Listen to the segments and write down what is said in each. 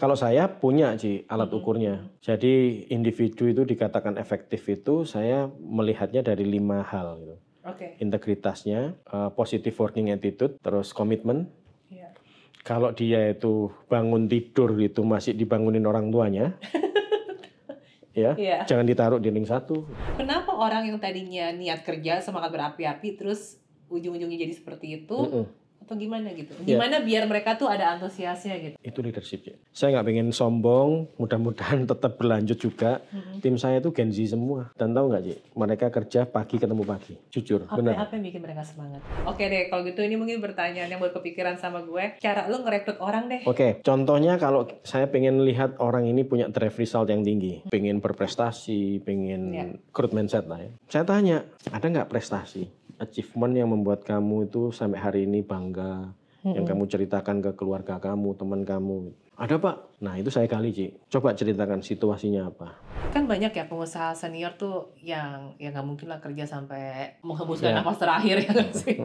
Kalau saya punya Ci, alat ukurnya. Jadi individu itu dikatakan efektif itu saya melihatnya dari 5 hal gitu. Integritasnya, positive working attitude, terus komitmen. Kalau dia itu bangun tidur itu masih dibangunin orang tuanya, ya, jangan ditaruh di ring 1. Kenapa orang yang tadinya niat kerja semangat berapi-api terus ujung-ujungnya jadi seperti itu? Atau gimana gitu? Gimana biar mereka tuh ada antusiasnya gitu? Itu leadership ya. Saya nggak pengen sombong, mudah-mudahan tetap berlanjut juga. Tim saya itu Gen Z semua. Dan tahu nggak Ci, mereka kerja pagi ketemu pagi. Jujur, benar. Apa yang bikin mereka semangat? Oke deh, kalau gitu ini mungkin pertanyaan yang baru kepikiran sama gue. Cara lu ngerekrut orang deh. Oke, contohnya kalau saya pengen lihat orang ini punya drive result yang tinggi. Pengen berprestasi, pengen growth mindset lah ya. Saya tanya, ada nggak prestasi? Achievement yang membuat kamu itu sampai hari ini bangga, yang kamu ceritakan ke keluarga kamu, teman kamu. Ada Pak? Nah itu saya kali Ci. Coba ceritakan situasinya apa. Kan banyak ya pengusaha senior tuh yang ya nggak mungkin lah kerja sampai menghembuskan nafas terakhir ya kan sih.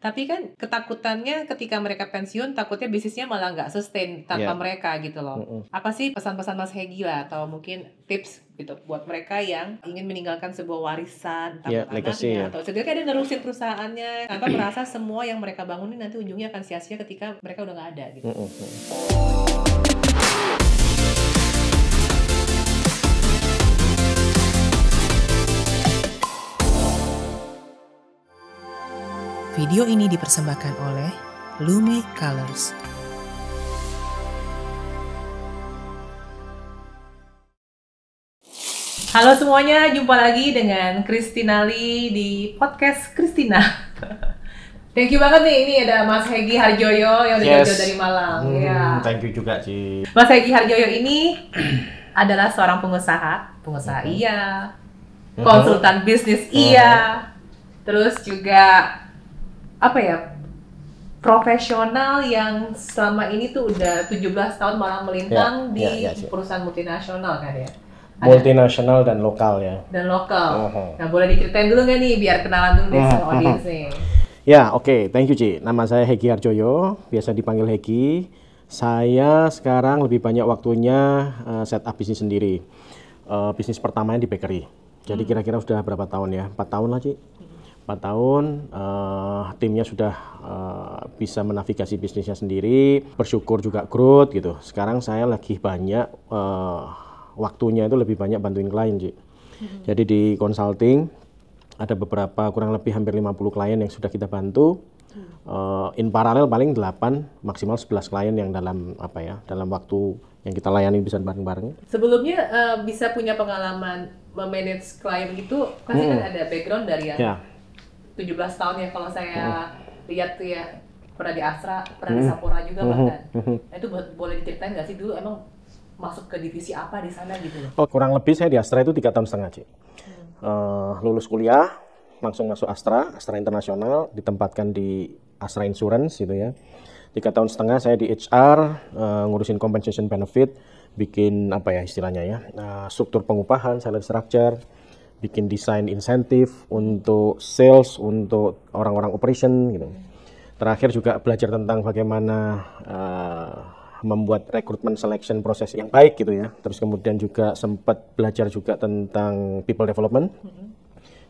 Tapi kan ketakutannya ketika mereka pensiun takutnya bisnisnya malah nggak sustain tanpa mereka gitu loh. Apa sih pesan-pesan Mas Hegi lah atau mungkin tips gitu buat mereka yang ingin meninggalkan sebuah warisan entah anaknya atau setidaknya dia nerusin perusahaannya tanpa merasa semua yang mereka bangunin nanti ujungnya akan sia-sia ketika mereka udah nggak ada gitu. Video ini dipersembahkan oleh Lume Colors. Halo semuanya, jumpa lagi dengan Christina Lee di podcast Christina. Thank you banget nih, ini ada Mas Hegi Harjoyo yang udah jauh dari Malang. Thank you juga Ci. Mas Hegi Harjoyo ini adalah seorang pengusaha iya, konsultan bisnis iya, terus juga profesional yang selama ini tuh udah 17 tahun malah melintang di perusahaan multinasional kan ya? Multinasional dan lokal ya. Dan lokal. Nah boleh diceritain dulu nggak nih biar kenalan dulu deh sama audiens nih. Ya oke, thank you Ci. Nama saya Hegi Harjoyo, biasa dipanggil Hegi. Saya sekarang lebih banyak waktunya setup bisnis sendiri. Bisnis pertamanya di bakery. Jadi kira-kira sudah berapa tahun ya? 4 tahun lah Ci. 4 tahun, timnya sudah bisa menavigasi bisnisnya sendiri, bersyukur juga growth gitu. Sekarang saya lagi banyak, waktunya itu lebih banyak bantuin klien Ci. Jadi di consulting, ada beberapa kurang lebih hampir 50 klien yang sudah kita bantu. In paralel paling 8, maksimal 11 klien yang dalam waktu yang kita layani bisa bareng-bareng. Sebelumnya bisa punya pengalaman memanage klien gitu, pasti kan ada background dari yang 17 tahun ya kalau saya lihat tuh ya, pernah di Astra, pernah di Sapura juga bahkan. Nah, itu boleh diceritain nggak sih dulu emang masuk ke divisi apa di sana gitu loh? Kurang lebih saya di Astra itu 3 tahun setengah Ci. Lulus kuliah, langsung masuk Astra Internasional, ditempatkan di Astra Insurance gitu ya. 3 tahun setengah saya di HR, ngurusin compensation benefit, bikin istilahnya ya, struktur pengupahan, salary structure, bikin desain insentif untuk sales, untuk orang-orang operation gitu. Terakhir juga belajar tentang bagaimana membuat recruitment selection proses yang baik gitu ya. Terus kemudian juga sempat belajar juga tentang people development,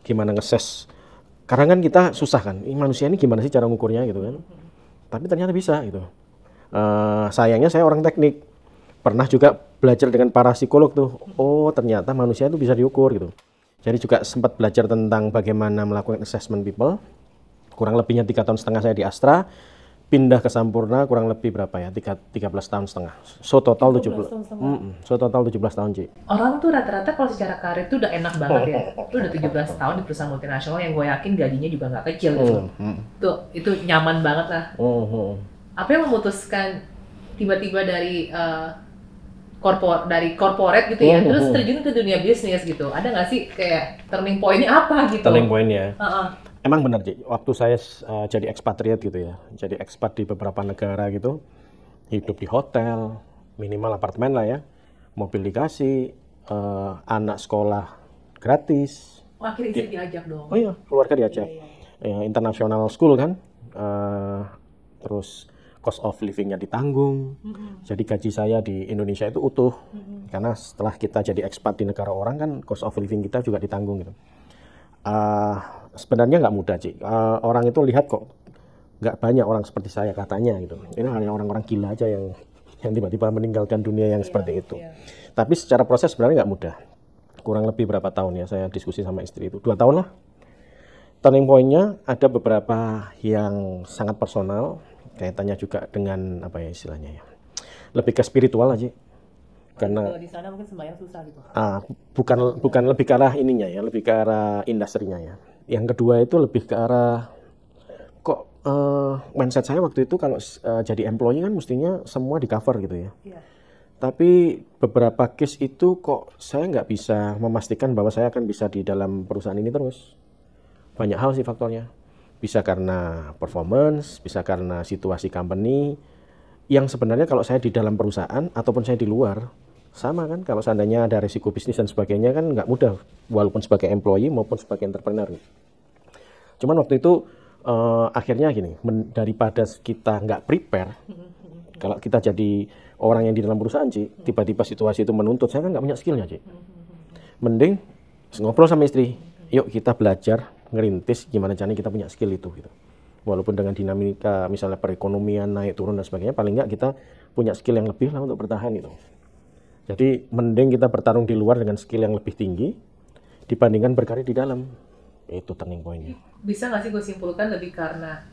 gimana nge-assess. Karena kan kita susah kan, ini manusia ini gimana sih cara ngukurnya gitu kan. Tapi ternyata bisa gitu. Sayangnya saya orang teknik, pernah juga belajar dengan para psikolog tuh. Oh ternyata manusia itu bisa diukur gitu. Jadi juga sempat belajar tentang bagaimana melakukan assessment people. Kurang lebihnya 3 tahun setengah saya di Astra. Pindah ke Sampurna kurang lebih berapa ya? 13 tahun setengah. So total 17 tahun Ci. Orang tuh rata-rata kalau secara karir tuh udah enak banget ya. Lu udah 17 tahun di perusahaan multinasional yang gue yakin gajinya juga nggak kecil gitu. Tuh, itu nyaman banget lah. Apa yang memutuskan tiba-tiba dari corporate gitu ya, terus terjun ke dunia bisnis gitu. Ada nggak sih kayak turning point-nya apa gitu? Turning point-nya? Emang benar Ci, waktu saya jadi expatriate gitu ya, jadi expat di beberapa negara gitu, hidup di hotel, minimal apartemen lah ya, mobil dikasih, anak sekolah gratis. Akhirnya istri diajak dong? Oh iya, keluarga diajak. International school kan, terus cost of living-nya ditanggung. Jadi gaji saya di Indonesia itu utuh. Karena setelah kita jadi ekspat di negara orang kan cost of living kita juga ditanggung gitu. Sebenarnya nggak mudah, Ci. Orang itu lihat kok nggak banyak orang seperti saya katanya gitu. Ini hanya orang-orang gila aja yang tiba-tiba meninggalkan dunia yang seperti itu. Tapi secara proses sebenarnya nggak mudah. Kurang lebih berapa tahun ya saya diskusi sama istri itu, 2 tahun lah. Turning point-nya ada beberapa yang sangat personal, kaitannya juga dengan apa ya istilahnya ya, lebih ke spiritual aja. Karena Kalau di sana mungkin sembahyang susah gitu. bukan lebih ke arah ininya ya, lebih ke arah industrinya ya. Yang kedua itu lebih ke arah mindset saya waktu itu kalau jadi employee kan mestinya semua di cover gitu ya. Iya. Tapi beberapa case itu kok saya nggak bisa memastikan bahwa saya akan bisa di dalam perusahaan ini terus. Banyak hal sih faktornya. Bisa karena performance, bisa karena situasi company. Yang sebenarnya kalau saya di dalam perusahaan ataupun saya di luar, sama kan. Kalau seandainya ada risiko bisnis dan sebagainya kan nggak mudah. Walaupun sebagai employee maupun sebagai entrepreneur. Cuman waktu itu akhirnya gini, daripada kita nggak prepare, kalau kita jadi orang yang di dalam perusahaan, Ci, tiba-tiba situasi itu menuntut, saya kan nggak punya skillnya, Ci. Mending ngobrol sama istri, yuk kita belajar ngerintis gimana caranya kita punya skill itu gitu. Walaupun dengan dinamika misalnya perekonomian naik turun dan sebagainya, paling nggak kita punya skill yang lebih lah untuk bertahan itu. Jadi mending kita bertarung di luar dengan skill yang lebih tinggi dibandingkan berkarir di dalam. Itu turning point-nya. Bisa nggak sih gue simpulkan lebih karena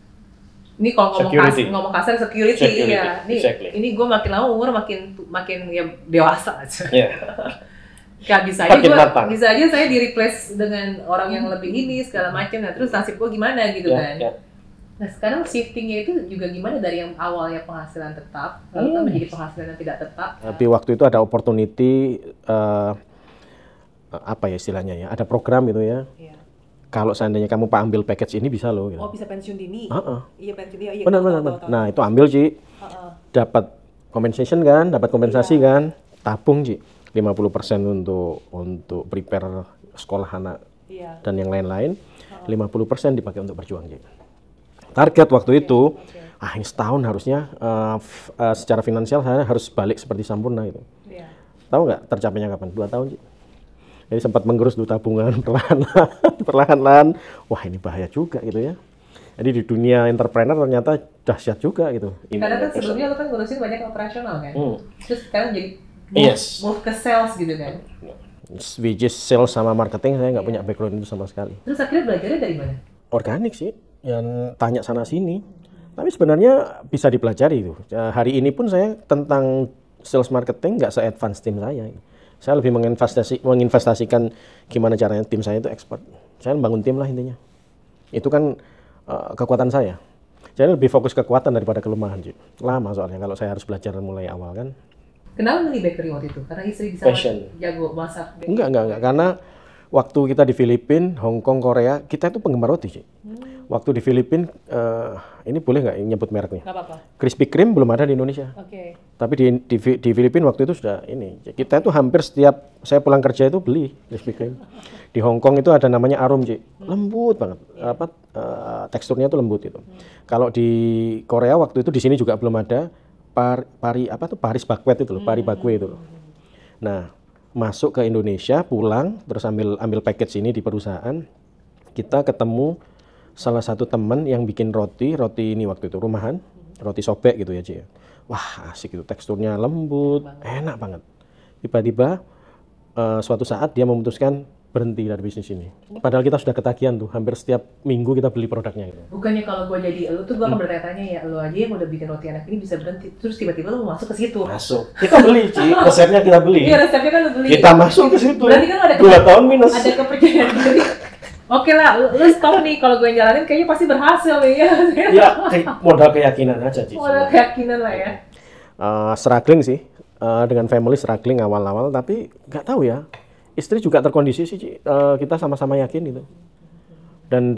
ini kalau ngomong kasar security ya. Ini gue makin lama umur makin ya dewasa aja. Ya bisa aja saya di replace dengan orang yang lebih ini segala macam. Nah terus nasib gue gimana gitu kan. Nah sekarang shiftingnya itu juga gimana dari yang awalnya penghasilan tetap lalu kan menjadi penghasilan yang tidak tetap. Tapi waktu itu ada opportunity apa ya istilahnya ya, ada program gitu ya. Kalau seandainya kamu ambil package ini bisa loh. Gitu. Oh bisa pensiun dini? Iya pensiun dini. Benar. Nah itu ambil Ci, dapat compensation kan, dapat kompensasi kan, tabung Ci, 50% untuk prepare sekolah anak dan yang lain-lain, 50% dipakai untuk berjuang Ci. Target waktu itu, ini setahun harusnya secara finansial saya harus balik seperti sempurna itu. Tahu nggak tercapainya kapan? 2 tahun Ci. Jadi sempat menggerus dulu tabungan perlahan-lahan. Wah ini bahaya juga gitu ya. Jadi di dunia entrepreneur ternyata dahsyat juga gitu. Karena kan sebelumnya lo kan ngurusin banyak operasional kan. Terus sekarang jadi move ke sales gitu kan. Which is sales sama marketing saya nggak punya background itu sama sekali. Terus akhirnya belajarnya dari mana? Organik sih. Yang tanya sana sini. Tapi sebenarnya bisa dipelajari itu. Hari ini pun saya tentang sales marketing nggak se-advance tim saya. Saya lebih menginvestasikan gimana caranya tim saya itu expert. Saya bangun tim lah intinya. Itu kan kekuatan saya. Saya lebih fokus kekuatan daripada kelemahan. Lama soalnya kalau saya harus belajar mulai awal kan. Kenapa milih bakery waktu itu? Karena istri bisa jago masak. Enggak. Karena waktu kita di Filipina, Hong Kong, Korea, kita itu penggemar roti. Waktu di Filipina, ini boleh nggak nyebut mereknya? Nggak apa-apa. Krispy Kreme belum ada di Indonesia. Tapi di Filipina waktu itu sudah ini. Kita itu hampir setiap saya pulang kerja itu beli Krispy Kreme. Di Hong Kong itu ada namanya Arum, lembut banget. Teksturnya itu lembut itu. Kalau di Korea waktu itu di sini juga belum ada Paris Baguette itu loh, Paris Baguette itu loh. Nah, masuk ke Indonesia, pulang, terus ambil package ini di perusahaan, kita ketemu salah satu teman yang bikin roti ini waktu itu rumahan, roti sobek gitu ya Ci. Wah asik itu, teksturnya lembut, enak banget. Tiba-tiba suatu saat dia memutuskan berhenti dari bisnis ini. Padahal kita sudah ketagihan tuh, hampir setiap minggu kita beli produknya gitu. Bukannya kalau gue jadi lu tuh gue akan bertanya-tanya ya, lu aja yang udah bikin roti enak ini bisa berhenti, terus tiba-tiba lu mau masuk ke situ. Masuk. Kita beli Ci, resepnya kita beli. Iya resepnya kan lu beli. Kita masuk ke situ. Berarti kan ada 2 tahun minus. Ada kepercayaan diri. Oke lah, lu stop nih, kalau gue jalanin kayaknya pasti berhasil nih ya. Ya, modal keyakinan aja Ci. Modal keyakinan lah ya. Struggling sih, dengan family struggling awal-awal, tapi nggak tahu ya. Istri juga terkondisi sih, Ci. Kita sama-sama yakin gitu. Dan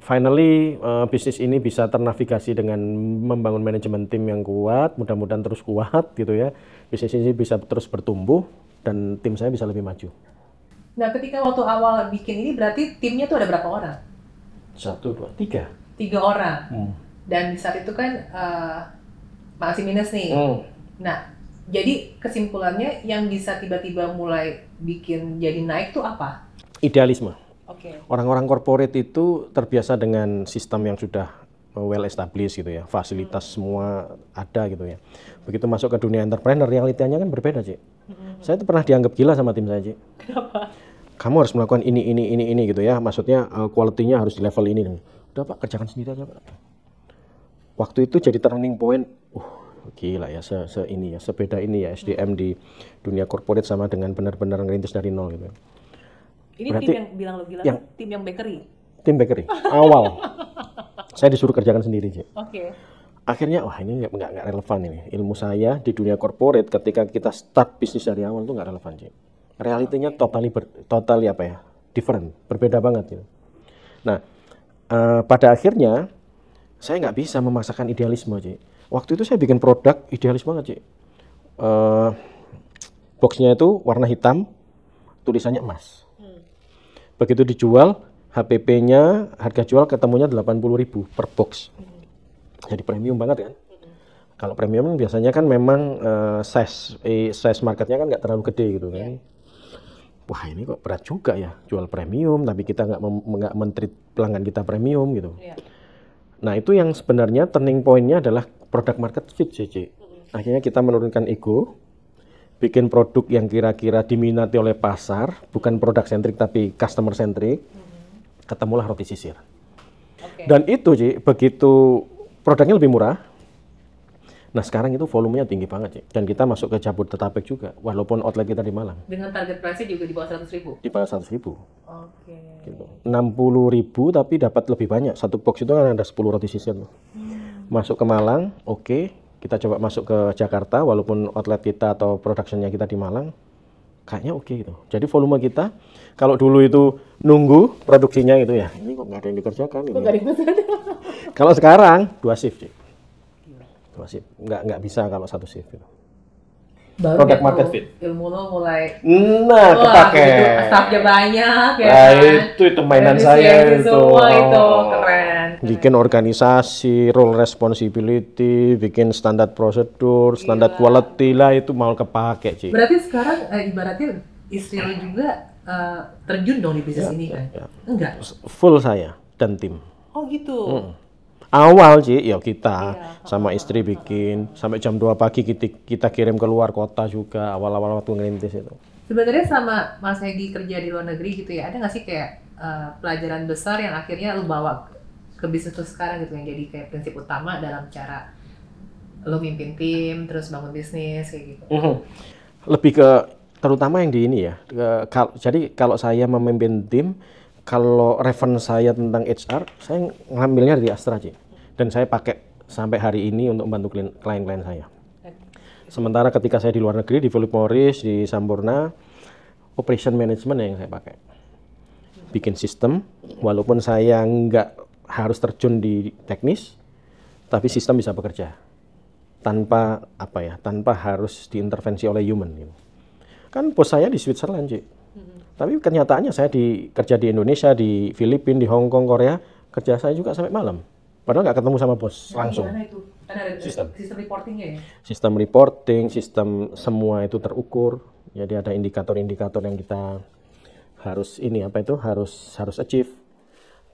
finally bisnis ini bisa ternavigasi dengan membangun manajemen tim yang kuat, mudah-mudahan terus kuat gitu ya. Bisnis ini bisa terus bertumbuh dan tim saya bisa lebih maju. Nah, ketika waktu awal bikin ini berarti timnya tuh ada berapa orang? 1, 2, 3. 3 orang. Dan di saat itu kan masih minus nih. Nah, jadi kesimpulannya yang bisa tiba-tiba mulai bikin jadi naik tuh apa? Idealisme. Oke. Orang-orang corporate itu terbiasa dengan sistem yang sudah well established gitu ya, fasilitas semua ada gitu ya. Begitu masuk ke dunia entrepreneur, realitanya kan berbeda, Cik. Saya tuh pernah dianggap gila sama tim saya, Cik. Kenapa? Kamu harus melakukan ini gitu ya, maksudnya quality-nya harus di level ini. Udah Pak, kerjakan sendiri aja Pak. Waktu itu jadi turning point, gila ya, sebeda ini ya SDM di dunia corporate sama dengan benar-benar ngerintis dari nol gitu. Ini Berarti tim yang bilang lo gila, tim yang bakery? Tim bakery, awal. Saya disuruh kerjakan sendiri, Cik. Oke. Akhirnya, wah ini nggak relevan ini. Ilmu saya di dunia corporate ketika kita start bisnis dari awal tuh nggak relevan, Cik. Realitinya totally apa ya, different, berbeda banget gitu. Nah, pada akhirnya saya nggak bisa memaksakan idealisme, Cik. Waktu itu saya bikin produk idealis banget, Cik. Boxnya itu warna hitam, tulisannya emas. Begitu dijual, HPP-nya, harga jual ketemunya 80.000 per box. Jadi premium banget kan. Kalau premium biasanya kan memang size marketnya kan nggak terlalu gede gitu kan. Wah ini kok berat juga ya, jual premium tapi kita nggak men-treat pelanggan kita premium gitu. Nah itu yang sebenarnya turning point-nya adalah product market fit, Cici. Akhirnya kita menurunkan ego, bikin produk yang kira-kira diminati oleh pasar, bukan produk centric tapi customer centric. Ketemulah roti sisir. Dan itu, Ci, begitu produknya lebih murah. Nah sekarang itu volumenya tinggi banget, Ci. Dan kita masuk ke Jabodetabek juga, walaupun outlet kita di Malang. Dengan target price-nya juga di bawah 100.000? Di bawah 100.000. Oke. Gitu. 60.000 tapi dapat lebih banyak. Satu box itu kan ada 10 roti sisir. Masuk ke Malang, oke. Kita coba masuk ke Jakarta, walaupun outlet kita atau production-nya kita di Malang, kayaknya oke gitu. Jadi volume kita, kalau dulu itu nunggu produksinya gitu ya, ini kok nggak ada yang dikerjakan. Kok nggak dikerjakan? Kalau sekarang 2 shift, Cik. 2 shift, nggak bisa kalau 1 shift gitu. Baru product market fit. Ilmu lo mulai. Nah, kepake. Staffnya banyak ya. Nah, kan? itu mainan saya itu. Semua itu keren. Bikin organisasi, role responsibility, bikin standar prosedur, standar quality lah itu mau kepake, Ci. Berarti sekarang ibaratnya istri lo juga terjun dong di bisnis ini kan? Enggak? Full saya dan tim. Oh gitu. Awal, Ci, ya kita sama istri bikin sampai jam 2 pagi kita kirim keluar kota juga awal-awal waktu ngerintis itu. Sebenarnya sama Mas Hedi kerja di luar negeri gitu ya, ada nggak sih kayak pelajaran besar yang akhirnya lo bawa ke bisnis lo sekarang gitu yang jadi kayak prinsip utama dalam cara lo mimpin tim, terus bangun bisnis kayak gitu? Lebih ke terutama yang di ini ya. Jadi kalau saya memimpin tim, kalau reference saya tentang HR, saya ngambilnya dari Astra, Ci. Dan saya pakai sampai hari ini untuk membantu klien-klien saya. Sementara ketika saya di luar negeri, di Philip Morris, di Sampurna, operation management yang saya pakai. Bikin sistem, walaupun saya nggak harus terjun di teknis, tapi sistem bisa bekerja. Tanpa tanpa harus diintervensi oleh human. Gitu. Kan bos saya di Switzerland, Ci. Tapi kenyataannya saya kerja di Indonesia, di Filipina, di Hong Kong, Korea, kerja saya juga sampai malam. Padahal nggak ketemu sama bos langsung. Gimana itu? Kan ada sistem reportingnya ya? Sistem reporting, sistem semua itu terukur. Jadi ada indikator-indikator yang kita harus harus achieve.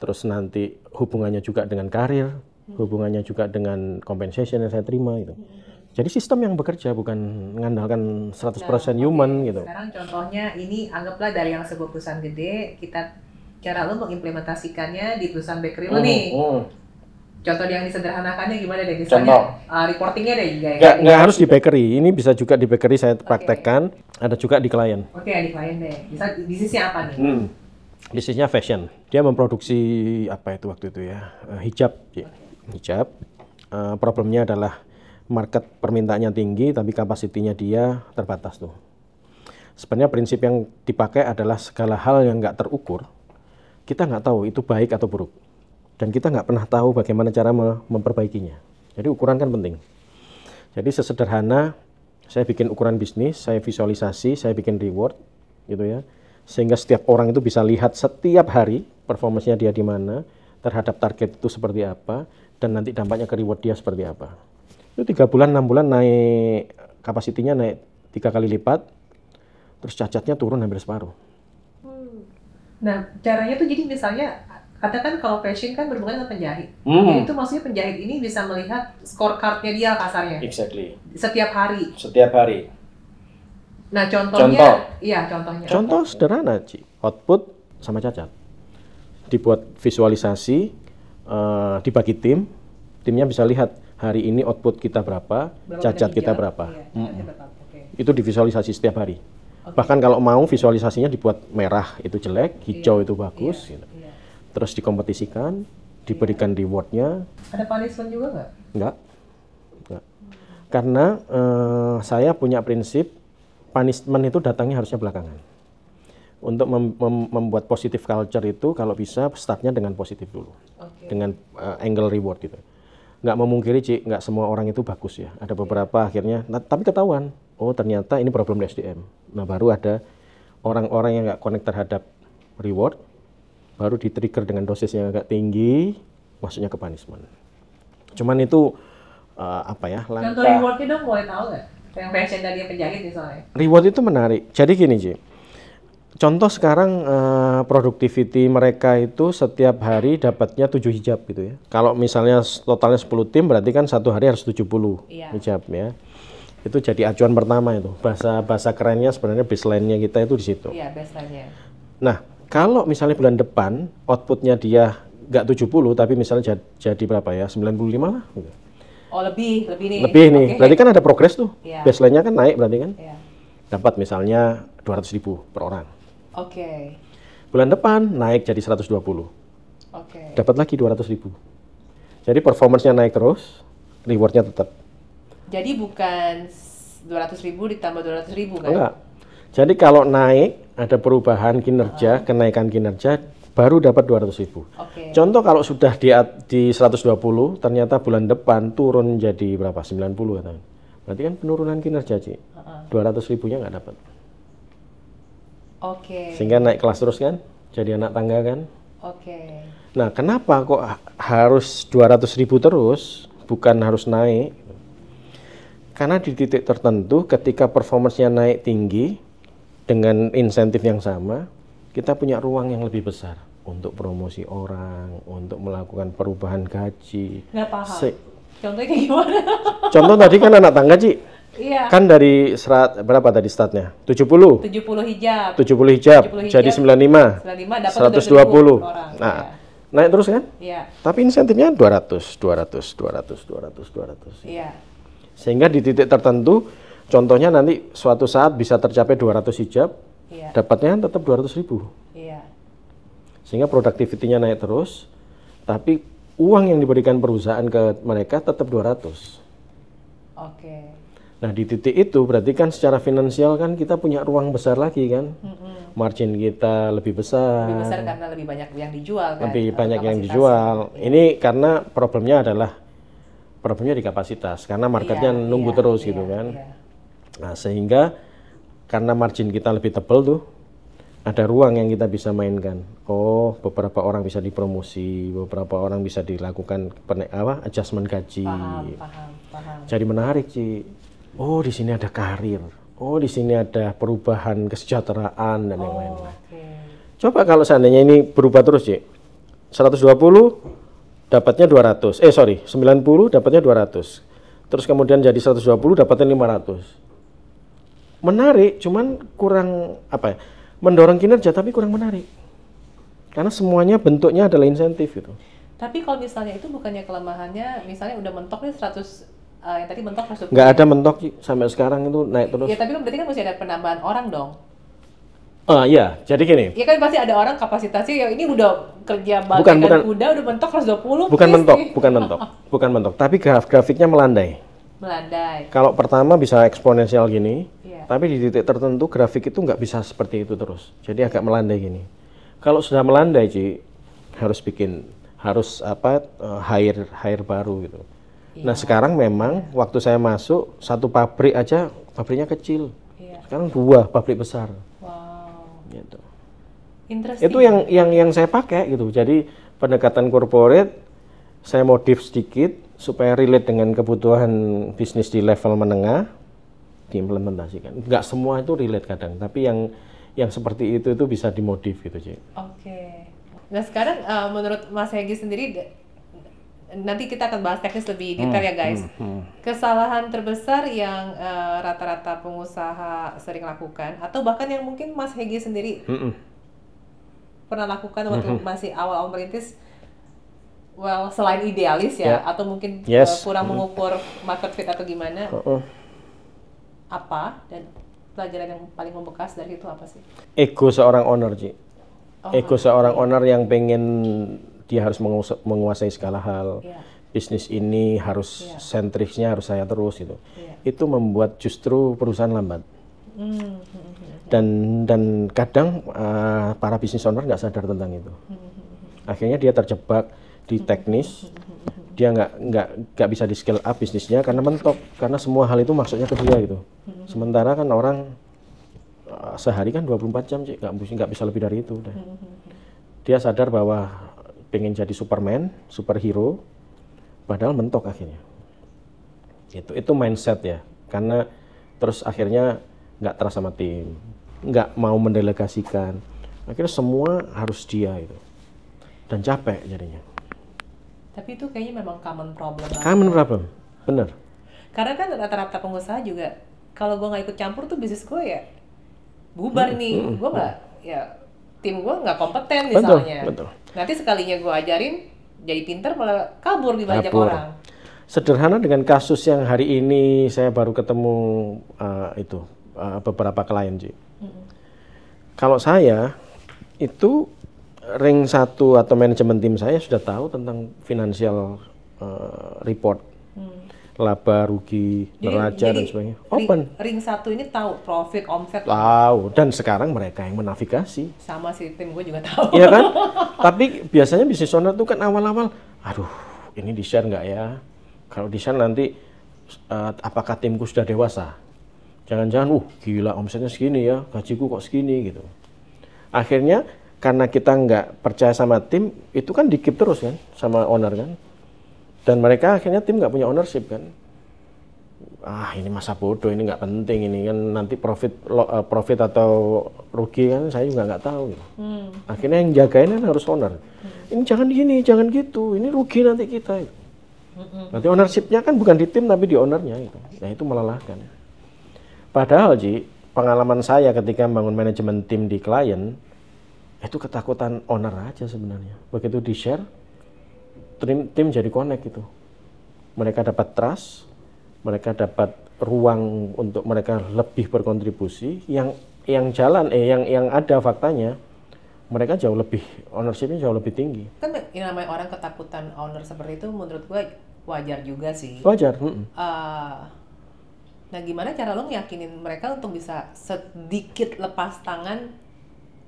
Terus nanti hubungannya juga dengan karir, hubungannya juga dengan compensation yang saya terima gitu. Jadi sistem yang bekerja bukan mengandalkan 100% human gitu. Sekarang contohnya ini anggaplah dari yang sebuah perusahaan gede, cara lo mengimplementasikannya di perusahaan bakery lo nih. Contoh yang disederhanakannya gimana deh? Misalnya reportingnya deh juga ya? Nggak harus di bakery, ini bisa juga di bakery saya praktekkan, ada juga di klien. Oke, di klien deh. Bisa bisnisnya apa nih? Bisnisnya fashion. Dia memproduksi waktu itu ya, hijab. Hijab. Problemnya adalah market permintaannya tinggi tapi kapasitinya dia terbatas tuh. Sebenarnya prinsip yang dipakai adalah segala hal yang nggak terukur, kita nggak tahu itu baik atau buruk. Dan kita nggak pernah tahu bagaimana cara memperbaikinya. Jadi ukuran kan penting. Jadi sesederhana, saya bikin ukuran bisnis, saya visualisasi, saya bikin reward, gitu ya. Sehingga setiap orang itu bisa lihat setiap hari performanya dia di mana, terhadap target itu seperti apa, dan nanti dampaknya ke reward dia seperti apa. Itu 3 bulan, 6 bulan naik kapasitinya naik 3 kali lipat, terus cacatnya turun hampir separuh. Nah, caranya tuh jadi misalnya, katakan kalau fashion kan berhubungan dengan penjahit. Jadi itu maksudnya penjahit ini bisa melihat scorecard-nya dia kasarnya. Exactly. Setiap hari. Setiap hari. Nah, contohnya, iya contohnya. Contoh sederhana, Ci. Output sama cacat. Dibuat visualisasi, dibagi tim, timnya bisa lihat hari ini output kita berapa cacat kita berapa. Iya, okay. Itu divisualisasi setiap hari. Okay. Bahkan kalau mau visualisasinya dibuat merah itu jelek, hijau itu bagus. Gitu. Terus dikompetisikan, diberikan rewardnya. Ada punishment juga nggak? Nggak. Karena saya punya prinsip punishment itu datangnya harusnya belakangan. Untuk membuat positive culture itu kalau bisa startnya dengan positif dulu. Dengan angle reward gitu. Nggak memungkiri, Ci, nggak semua orang itu bagus ya. Ada beberapa akhirnya, tapi ketahuan, oh ternyata ini problem di SDM. Nah baru ada orang-orang yang nggak connect terhadap reward, baru di-trigger dengan dosis yang agak tinggi, masuknya ke punishment. Cuman itu langkah. Contoh rewardnya dong, boleh tahu nggak? Yang fashion dari penjahit misalnya. Reward itu menarik. Jadi gini, Ci. Contoh sekarang productivity mereka itu setiap hari dapatnya 7 hijab gitu ya. Kalau misalnya totalnya 10 tim berarti kan satu hari harus 70 hijab ya. Itu jadi acuan pertama itu. Bahasa kerennya sebenarnya baseline-nya kita itu di situ. Iya, baseline-nya. Nah, kalau misalnya bulan depan outputnya dia nggak 70 tapi misalnya jadi berapa ya? 95 lah gitu. Oh, lebih nih. Lebih nih. Berarti kan ada progres tuh. Baseline-nya kan naik berarti kan. Dapat misalnya 200.000 per orang. Bulan depan naik jadi 120. Dapat lagi 200.000. Jadi performance-nya naik terus, reward-nya tetap. Jadi bukan 200.000 ditambah 200.000 kan? Enggak. Jadi kalau naik ada perubahan kinerja, kenaikan kinerja baru dapat 200.000. Contoh kalau sudah di 120, ternyata bulan depan turun jadi berapa? 90 katanya. Berarti kan penurunan kinerja, Ci. 200.000-nya nggak dapat. Sehingga naik kelas terus kan, jadi anak tangga kan. Nah, kenapa kok harus 200.000 terus, bukan harus naik? Karena di titik tertentu, ketika performance-nya naik tinggi, dengan insentif yang sama, kita punya ruang yang lebih besar untuk promosi orang, untuk melakukan perubahan gaji. Nggak paham. Contohnya kayak gimana? Contoh tadi kan anak tangga, Ci. Iya. Kan dari berapa tadi startnya? 70 hijab. 70 hijab. Jadi 95 dapat 120 orang. Nah, naik terus kan? Iya. Tapi insentifnya 200. Iya. Sehingga di titik tertentu, contohnya nanti suatu saat bisa tercapai 200 hijab, dapatnya tetap 200.000. Iya. Sehingga productivity-nya naik terus, tapi uang yang diberikan perusahaan ke mereka tetap 200. Nah di titik itu berarti kan secara finansial kan kita punya ruang besar lagi kan, margin kita lebih besar. Lebih besar karena lebih banyak yang dijual kan. Lebih banyak yang dijual. Ini karena problemnya di kapasitas, karena marketnya nunggu terus gitu kan. Nah sehingga karena margin kita lebih tebal tuh, ada ruang yang kita bisa mainkan. Oh, beberapa orang bisa dipromosi, beberapa orang bisa dilakukan adjustment gaji. Paham. Jadi menarik, Ci. Oh, di sini ada karir. Oh, di sini ada perubahan kesejahteraan dan yang lain-lain. Coba kalau seandainya ini berubah terus, Ci. 120 dapatnya 200. 90 dapatnya 200. Terus kemudian jadi 120 dapatnya 500. Menarik, cuman kurang mendorong kinerja tapi kurang menarik. Karena semuanya bentuknya adalah insentif gitu. Tapi kalau misalnya itu bukannya kelemahannya, misalnya udah mentok nih 100 yang tadi mentok 120. Nggak ada mentok sampai sekarang itu naik terus. Ya tapi kan berarti kan mesti ada penambahan orang dong. Iya, jadi gini. Iya kan pasti ada orang kapasitasnya yang ini udah kerja bagaikan kuda udah mentok 120. Bukan mentok, tapi grafiknya melandai. Kalau pertama bisa eksponensial gini, tapi di titik tertentu grafik itu nggak bisa seperti itu terus. Jadi agak melandai gini. Kalau sudah melandai, Ci, harus hire baru gitu. Nah sekarang memang waktu saya masuk satu pabrik aja pabriknya kecil, sekarang 2 pabrik besar. Gitu. Interesting. Itu yang saya pakai gitu. Jadi pendekatan corporate saya modif sedikit supaya relate dengan kebutuhan bisnis di level menengah, diimplementasikan. Nggak semua itu relate kadang, tapi yang seperti itu bisa dimodif gitu, Ci. Oke. Nah sekarang menurut Mas Hegi sendiri, nanti kita akan bahas teknis lebih detail ya guys. Kesalahan terbesar yang rata-rata pengusaha sering lakukan, atau bahkan yang mungkin Mas Hegi sendiri pernah lakukan waktu masih awal-awal merintis, selain idealis ya, atau mungkin kurang mengukur market fit atau gimana, apa, dan pelajaran yang paling membekas dari itu apa sih? Ego seorang owner, Ci. Ego seorang owner yang pengen dia harus menguasai segala hal. Bisnis ini harus sentrisnya harus saya terus gitu. Itu membuat justru perusahaan lambat. Dan kadang para bisnis owner nggak sadar tentang itu. Akhirnya dia terjebak di teknis. Dia nggak bisa di scale up bisnisnya karena mentok, karena semua hal itu maksudnya ke dia gitu. Sementara kan orang sehari kan 24 jam, Cik, nggak bisa lebih dari itu. Dia sadar bahwa pengen jadi Superman, superhero, padahal mentok akhirnya. Itu mindset ya, karena terus akhirnya nggak trust sama tim, nggak mau mendelegasikan, akhirnya semua harus dia itu, dan capek jadinya. Tapi itu kayaknya memang common problem. Common problem, bener. Karena kan rata-rata pengusaha juga, kalau gue nggak ikut campur tuh bisnis gue ya bubar nih, gue nggak, ya tim gue nggak kompeten misalnya. Betul. Nanti sekalinya gue ajarin, jadi pinter malah kabur di banyak orang. Sederhana dengan kasus yang hari ini saya baru ketemu beberapa klien, Ci. Kalau saya itu ring 1 atau manajemen tim saya sudah tahu tentang financial report, laba, rugi, neraca dan sebagainya. Open. Ring 1 ini tahu profit, omset. Tahu, dan sekarang mereka yang menavigasi. Sama sih, tim gue juga tahu. Iya kan? Tapi biasanya bisnis owner tuh kan awal-awal, aduh, ini di-share nggak ya? Kalau di-share nanti, apakah timku sudah dewasa? Jangan-jangan, gila omsetnya segini ya, gajiku kok segini gitu. Akhirnya, karena kita nggak percaya sama tim, itu kan di-keep terus kan, sama owner kan. Dan mereka akhirnya tim nggak punya ownership kan. Ini masa bodoh, ini nggak penting, ini kan nanti profit atau rugi kan saya juga nggak tahu gitu. Akhirnya yang jagain kan harus owner. Ini jangan gini, jangan gitu, ini rugi nanti kita gitu. Nanti ownershipnya kan bukan di tim tapi di ownernya gitu. Nah itu melelahkan. Padahal Ji, pengalaman saya ketika membangun manajemen tim di klien, itu ketakutan owner aja sebenarnya. Begitu di-share, tim jadi connect gitu. Mereka dapat trust, mereka dapat ruang untuk mereka lebih berkontribusi. Yang ada faktanya, mereka jauh lebih, ownershipnya jauh lebih tinggi. Kan yang namanya orang ketakutan owner seperti itu menurut gue wajar juga sih. Wajar. Nah gimana cara lo ngeyakinin mereka untuk bisa sedikit lepas tangan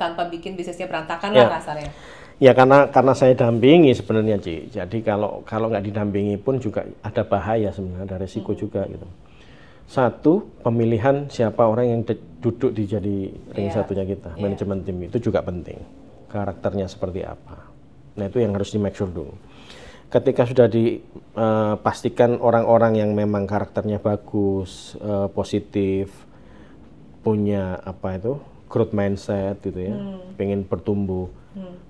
tanpa bikin bisnisnya berantakan lah kasarnya? Ya karena saya dampingi sebenarnya, Ci. Jadi kalau nggak didampingi pun juga ada bahaya sebenarnya, ada resiko juga gitu. Satu, pemilihan siapa orang yang duduk di jadi ring satunya kita, manajemen tim itu juga penting. Karakternya seperti apa. Nah itu yang harus di make sure dulu. Ketika sudah dipastikan orang-orang yang memang karakternya bagus, positif, punya growth mindset gitu ya, pengen bertumbuh.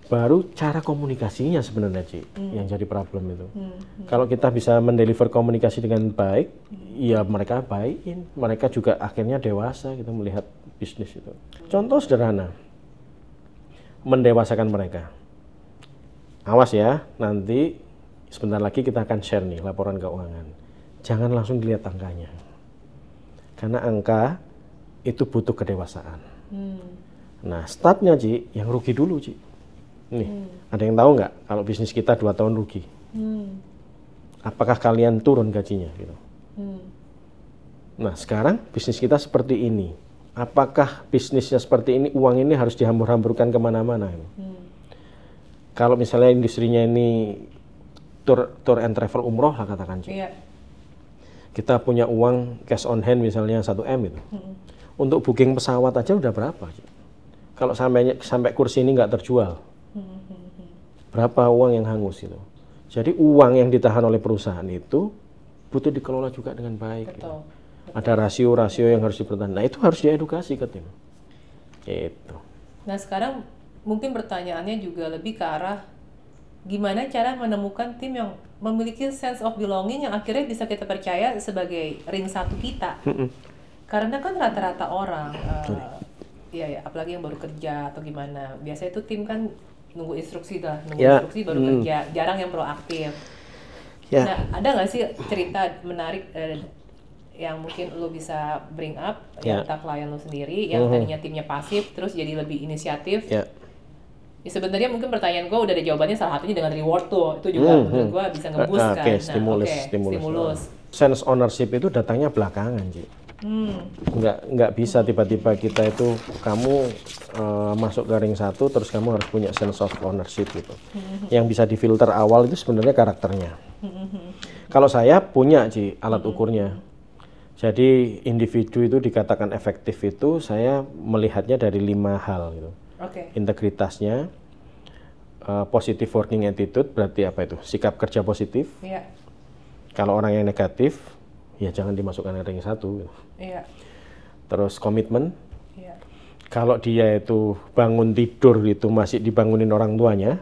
Baru cara komunikasinya sebenarnya, Ci, yang jadi problem itu. Kalau kita bisa mendeliver komunikasi dengan baik, ya mereka baikin. Mereka juga akhirnya dewasa gitu melihat bisnis itu. Contoh sederhana, mendewasakan mereka. Awas ya, nanti sebentar lagi kita akan share nih laporan keuangan. Jangan langsung dilihat angkanya. Karena angka itu butuh kedewasaan. Nah, startnya, Ci, yang rugi dulu, Ci. Nih, ada yang tahu nggak kalau bisnis kita 2 tahun rugi? Apakah kalian turun gajinya? Gitu. Nah, sekarang bisnis kita seperti ini. Apakah bisnisnya seperti ini, uang ini harus dihambur-hamburkan kemana-mana? Gitu. Kalau misalnya industrinya ini tour and travel umroh lah katakan, Cik. Kita punya uang cash on hand misalnya 1 M gitu. Untuk booking pesawat aja udah berapa, Cik? Kalau sampai kursi ini nggak terjual, berapa uang yang hangus itu? Jadi uang yang ditahan oleh perusahaan itu butuh dikelola juga dengan baik. Betul. Ada rasio-rasio yang harus dipertahankan. Nah itu harus diedukasi ke tim. Gitu. Nah sekarang mungkin pertanyaannya juga lebih ke arah gimana cara menemukan tim yang memiliki sense of belonging yang akhirnya bisa kita percaya sebagai ring satu kita. Karena kan rata-rata orang, ya apalagi yang baru kerja atau gimana, biasanya itu tim kan nunggu instruksi instruksi baru kerja, jarang yang proaktif. Nah, ada nggak sih cerita menarik yang mungkin lo bisa bring up, yang entah klien lo sendiri, yang tadinya timnya pasif, terus jadi lebih inisiatif? Ya sebenarnya mungkin pertanyaan gue udah ada jawabannya, salah satunya dengan reward tuh, itu juga menurut gue bisa nge-boost kan. Stimulus. Sense ownership itu datangnya belakangan, Ci. Nggak bisa tiba-tiba kita itu kamu masuk ke ring satu terus kamu harus punya sense of ownership gitu. Yang bisa difilter awal itu sebenarnya karakternya. Kalau saya punya Ci alat ukurnya. Jadi individu itu dikatakan efektif itu saya melihatnya dari 5 hal gitu. Integritasnya, positive working attitude berarti apa itu? Sikap kerja positif. Kalau orang yang negatif ya jangan dimasukkan ke ring satu. Terus komitmen. Kalau dia itu bangun tidur itu masih dibangunin orang tuanya,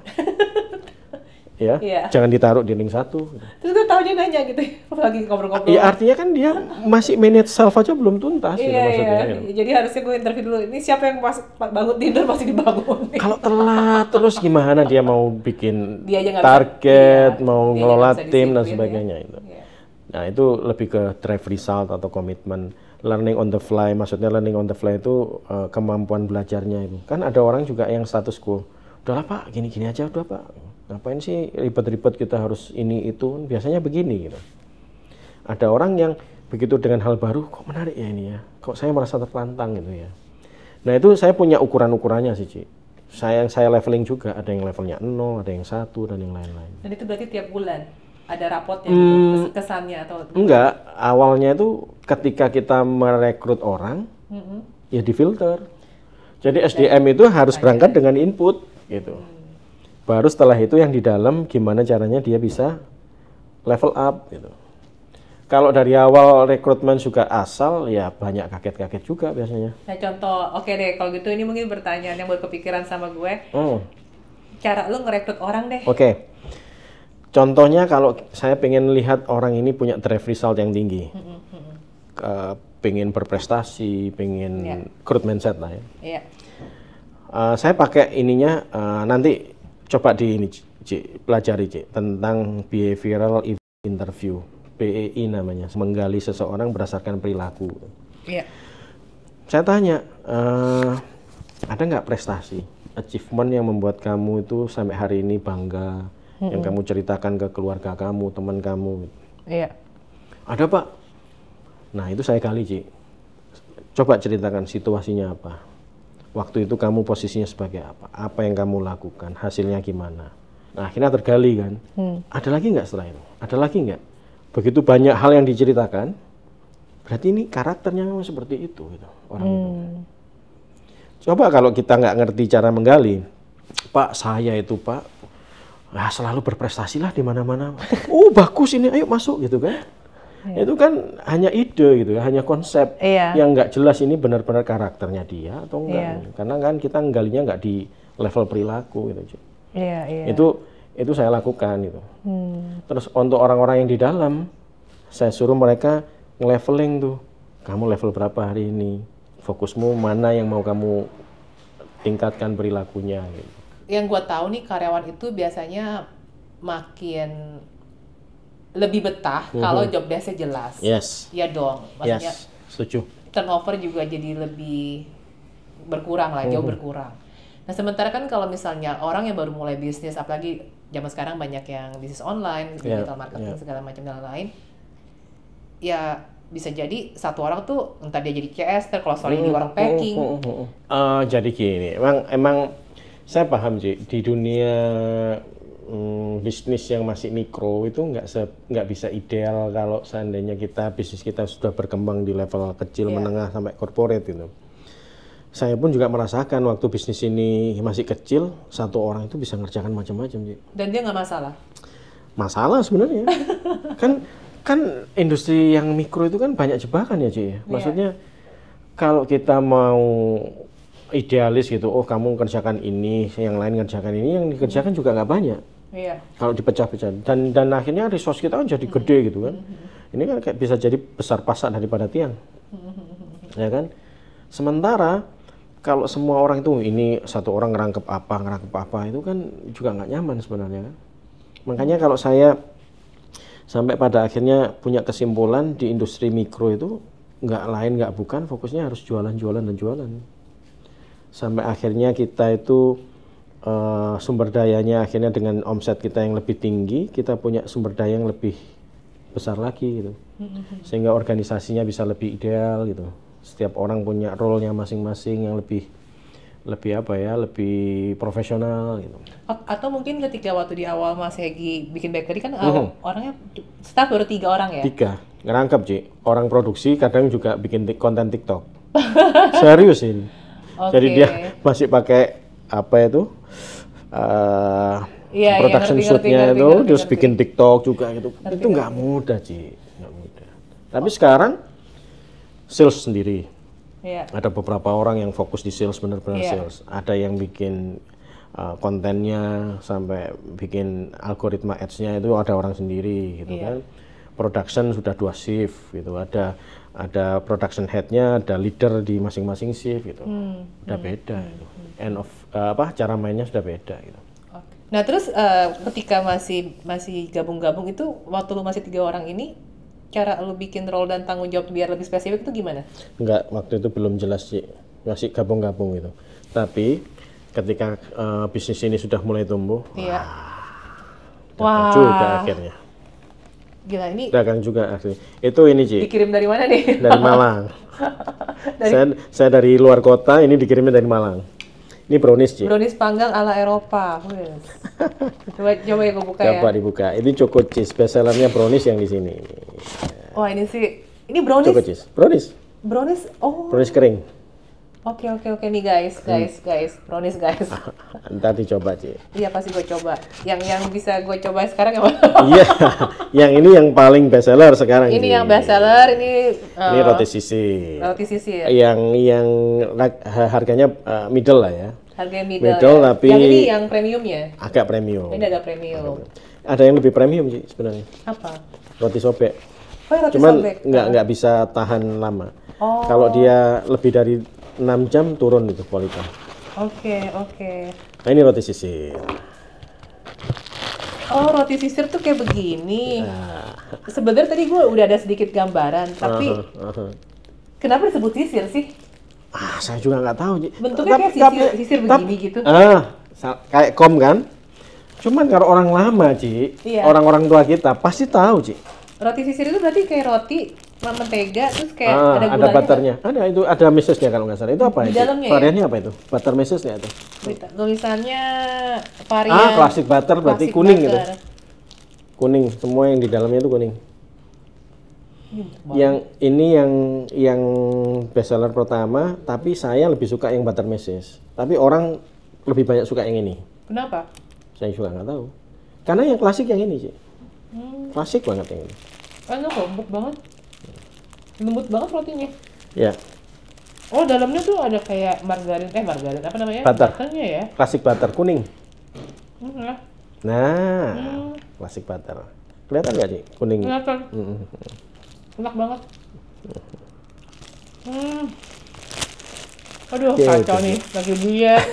jangan ditaruh di ring satu. Terus gue taunya nanya gitu, lagi ngobrol-ngobrol. Ya artinya kan dia masih manage self aja belum tuntas. Jadi harusnya gue interview dulu. Ini siapa yang pas bangun tidur masih dibangun? Kalau telat terus gimana dia mau bikin target, mau ngelola tim dan sebagainya itu. Nah itu lebih ke drive result atau komitmen. Learning on the fly, maksudnya learning on the fly itu kemampuan belajarnya itu. Kan ada orang juga yang status quo. Udahlah Pak, gini-gini aja udah Pak. Ngapain sih ribet-ribet kita harus ini itu, biasanya begini gitu. Ada orang yang begitu dengan hal baru, kok menarik ya ini ya. Kok saya merasa tertantang gitu ya. Nah itu saya punya ukuran-ukurannya sih Ci. Saya leveling juga, ada yang levelnya 0, ada yang 1, dan yang lain-lain. Dan itu berarti tiap bulan? Ada rapotnya gitu, kesannya atau enggak, awalnya itu ketika kita merekrut orang ya difilter. Jadi SDM itu harus berangkat dengan input gitu. Baru setelah itu yang di dalam gimana caranya dia bisa level up gitu. Kalau dari awal rekrutmen juga asal ya banyak kaget-kaget juga biasanya. Nah contoh, oke deh kalau gitu ini mungkin pertanyaan yang baru kepikiran sama gue. Cara lu ngerekrut orang deh. Contohnya kalau saya pengen lihat orang ini punya drive result yang tinggi, pengen berprestasi, pengen growth mindset lah ya. Saya pakai ininya nanti coba di ini pelajari tentang behavioral interview, BEI namanya, menggali seseorang berdasarkan perilaku. Saya tanya, ada nggak prestasi, achievement yang membuat kamu itu sampai hari ini bangga? Yang kamu ceritakan ke keluarga kamu, teman kamu. Ada Pak. Nah itu saya gali Ci. Coba ceritakan situasinya apa. Waktu itu kamu posisinya sebagai apa. Apa yang kamu lakukan, hasilnya gimana. Nah akhirnya tergali kan. Ada lagi nggak setelah itu? Ada lagi nggak? Begitu banyak hal yang diceritakan, berarti ini karakternya memang seperti itu gitu, orang itu. Coba kalau kita nggak ngerti cara menggali, Pak saya itu Pak, selalu berprestasi lah di mana-mana. Oh bagus ini, ayo masuk gitu kan. Itu kan hanya ide gitu, hanya konsep yang nggak jelas ini benar-benar karakternya dia atau enggak. Karena kan kita nggalinya nggak di level perilaku gitu. Itu saya lakukan gitu. Terus untuk orang-orang yang di dalam, saya suruh mereka nge-leveling tuh. Kamu level berapa hari ini? Fokusmu mana yang mau kamu tingkatkan perilakunya gitu. Yang gue tahu nih karyawan itu biasanya makin lebih betah kalau job desk-nya jelas. Iya dong, maksudnya setuju. Turnover juga jadi lebih berkurang lah, jauh berkurang. Nah sementara kan kalau misalnya orang yang baru mulai bisnis, apalagi zaman sekarang banyak yang bisnis online, digital marketing segala macam dan lain-lain, ya bisa jadi satu orang tuh entah dia jadi CS, kalau soalnya di orang packing. Jadi gini, emang saya paham Ci, di dunia bisnis yang masih mikro itu nggak bisa ideal kalau seandainya bisnis kita sudah berkembang di level kecil, menengah sampai corporate itu. Saya pun juga merasakan waktu bisnis ini masih kecil, satu orang itu bisa ngerjakan macam-macam Ci. Dan dia nggak masalah? masalah sebenarnya. kan industri yang mikro itu kan banyak jebakan ya, Ci. Maksudnya kalau kita mau idealis gitu, oh kamu kerjakan ini, yang lain kerjakan ini, yang dikerjakan juga nggak banyak. Kalau dipecah-pecah dan akhirnya resource kita kan jadi gede gitu kan. Ini kan kayak bisa jadi besar pasak daripada tiang. Ya kan? Sementara kalau semua orang itu ini satu orang ngerangkep apa itu kan juga nggak nyaman sebenarnya kan. Makanya kalau saya sampai pada akhirnya punya kesimpulan di industri mikro itu nggak lain nggak bukan fokusnya harus jualan dan jualan. Sampai akhirnya kita itu sumber dayanya akhirnya dengan omset kita yang lebih tinggi, kita punya sumber daya yang lebih besar lagi gitu. Sehingga organisasinya bisa lebih ideal gitu. Setiap orang punya role-nya masing-masing yang lebih profesional gitu. Atau mungkin ketika waktu di awal Mas Hegi bikin bakery kan orangnya staff baru 3 orang ya? 3, ngerangkep Ci. Orang produksi kadang juga bikin konten TikTok. Serius ini. Jadi dia masih pakai apa itu? Production shoot-nya itu terus bikin TikTok juga gitu. Itu nggak mudah Ci, nggak mudah. Tapi sekarang sales sendiri. Ada beberapa orang yang fokus di sales, benar-benar sales. Ada yang bikin kontennya sampai bikin algoritma ads-nya itu ada orang sendiri gitu kan. Production sudah 2 shift gitu. Ada production head-nya, ada leader di masing-masing shift gitu. Udah beda gitu. Cara mainnya sudah beda gitu. Nah, terus ketika masih gabung-gabung itu waktu lu masih 3 orang ini cara lu bikin role dan tanggung jawab biar lebih spesifik itu gimana? Enggak, waktu itu belum jelas sih, masih gabung-gabung gitu. Tapi ketika bisnis ini sudah mulai tumbuh, dagang juga akhirnya. Gila ini. Dagang juga akhirnya. Itu ini Ci. Dikirim dari mana nih? Dari Malang. Saya dari luar kota, ini dikirimnya dari Malang. Ini brownies Ci. Brownies panggang ala Eropa. Coba ya gue buka ya. Coba dibuka. Ini Choco Cheese, bestsellernya brownies yang di sini. Wah ini sih, ini brownies. Choco Cheese, brownies. Brownies kering. Oke nih guys, brownies guys. Ntar dicoba Ci. Iya pasti gue coba. Yang bisa gue coba sekarang apa? Iya, yang ini yang paling bestseller sekarang. Ini Ci. yang bestseller, ini roti sisir. Roti sisir. Yang harganya middle lah ya. Harganya middle ya. Tapi yang ini yang premiumnya? Agak premium. Ini agak premium. Ada yang lebih premium sih sebenarnya. Apa? Roti sobek. Oh, roti Cuman sobek. nggak bisa tahan lama. Kalau dia lebih dari 6 jam turun itu kualitas. Oke. Nah ini roti sisir. Oh, roti sisir tuh kayak begini. Sebenarnya tadi gue udah ada sedikit gambaran, tapi kenapa disebut sisir sih? Saya juga nggak tahu. Bentuknya kayak sisir begini gitu. Kayak kom kan? Cuman kalau orang lama, Ci, orang-orang tua kita pasti tahu, Ci. Roti sisir itu berarti kayak roti mentega terus kayak ada gulanya. Ada butternya. Ada ada mesesnya kalau nggak salah. Itu apa? Di dalamnya variannya apa itu? Butter mesesnya itu. Tulisannya varian. Classic butter berarti kuning gitu. Kuning, semua yang di dalamnya itu kuning. Yang ini yang bestseller pertama, tapi saya lebih suka yang butter meses. Tapi orang lebih banyak suka yang ini. Kenapa? Saya juga nggak tahu. Karena yang klasik yang ini sih. Klasik banget yang ini. Lembut banget. Lembut banget rotinya. Ya. Oh, dalamnya tuh ada kayak margarin apa namanya? Butternya ya. Klasik butter kuning. Nah, klasik butter. Kelihatan nggak sih kuning? Kelihatan. Enak banget. Aduh, kacau nih. Lagi diet.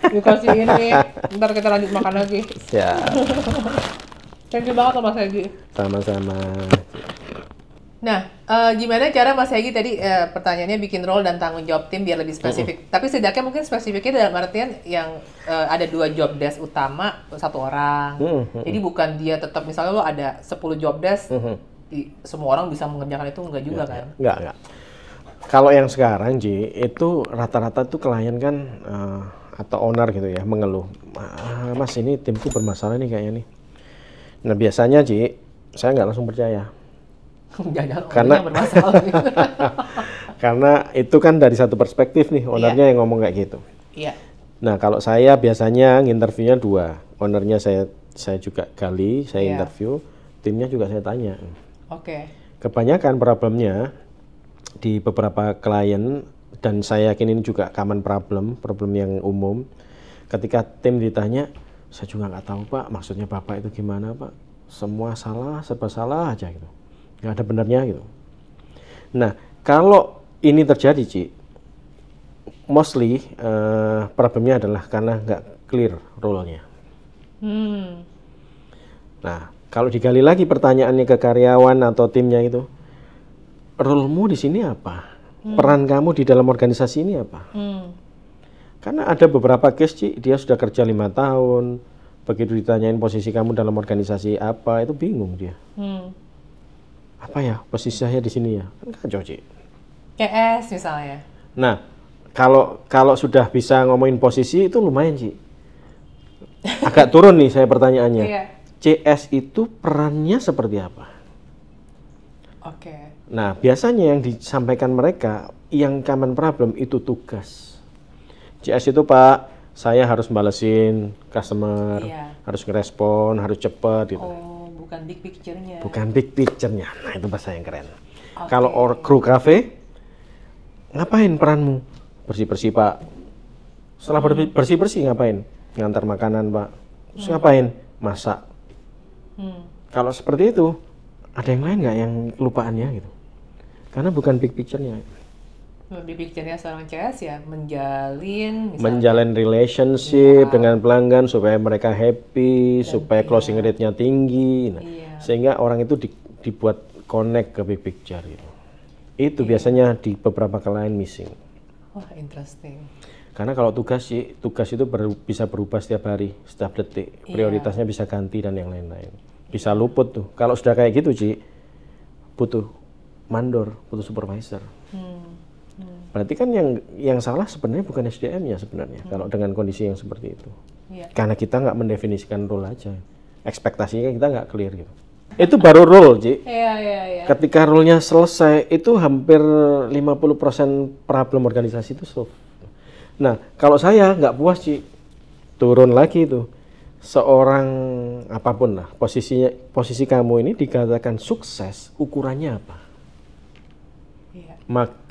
Dikasih ini. Ntar kita lanjut makan lagi. Ya. Thank you banget Mas Hegi. Sama-sama. Nah, gimana cara Mas Hegi tadi pertanyaannya bikin role dan tanggung jawab tim biar lebih spesifik. Tapi setidaknya mungkin spesifiknya dalam artian yang ada 2 job desk utama 1 orang. Jadi bukan dia tetap misalnya lo ada 10 job desk, semua orang bisa mengerjakan itu enggak juga kan? Enggak. Kalau yang sekarang Ji, itu rata-rata tuh klien kan atau owner gitu ya mengeluh, Mas ini timku bermasalah nih kayaknya nih. Nah biasanya Ji, saya nggak langsung percaya. Karena itu kan dari satu perspektif nih, ownernya yang ngomong kayak gitu. Iya. Nah kalau saya biasanya nginterviewnya 2, ownernya saya juga gali, saya interview, timnya juga saya tanya. Oke. Kebanyakan problemnya di beberapa klien, dan saya yakin ini juga common problem yang umum. Ketika tim ditanya, saya juga nggak tahu Pak, maksudnya Bapak itu gimana Pak? Semua salah, serba salah aja gitu, nggak ada benarnya gitu. Nah, kalau ini terjadi, Ci, mostly problemnya adalah karena nggak clear role-nya. Nah, kalau digali lagi pertanyaannya ke karyawan atau timnya itu, role-mu di sini apa? Peran kamu di dalam organisasi ini apa? Karena ada beberapa case, Ci, dia sudah kerja 5 tahun, begitu ditanyain posisi kamu dalam organisasi apa, itu bingung dia. Apa ya posisi saya di sini ya? Kan kacau, Ci. CS misalnya. Nah, kalau sudah bisa ngomongin posisi itu lumayan, Ci. Agak turun nih saya pertanyaannya. CS itu perannya seperti apa? Oke. Nah, biasanya yang disampaikan mereka yang common problem itu tugas. CS itu Pak, saya harus balesin customer, harus ngerespon, harus cepat gitu. Oh, bukan big picture-nya. Bukan big picture-nya. Nah, itu bahasa yang keren. Kalau kru cafe, ngapain peranmu? Bersih-bersih Pak. Setelah bersih-bersih ngapain? Ngantar makanan Pak. Terus ngapain? Masak. Kalau seperti itu, ada yang lain nggak yang kelupaannya gitu? Karena bukan big picture-nya. Big picture-nya seorang CS ya menjalin relationship dengan pelanggan supaya mereka happy, supaya closing rate-nya tinggi. Nah, sehingga orang itu dibuat connect ke big picture gitu. Itu biasanya di beberapa klien missing. Wah, interesting. Karena kalau tugas itu bisa berubah setiap hari, setiap detik. Prioritasnya bisa ganti dan yang lain-lain. Bisa luput tuh. Kalau sudah kayak gitu, Ci, butuh mandor, butuh supervisor. Berarti kan yang salah sebenarnya bukan SDM-nya sebenarnya. Kalau dengan kondisi yang seperti itu. Karena kita nggak mendefinisikan role aja. Ekspektasinya kita nggak clear gitu. Itu baru role, Ci. Ketika role-nya selesai, itu hampir 50% problem organisasi itu solve. Nah, kalau saya nggak puas, Ci, turun lagi itu. Seorang apapun lah, posisi kamu ini dikatakan sukses, ukurannya apa?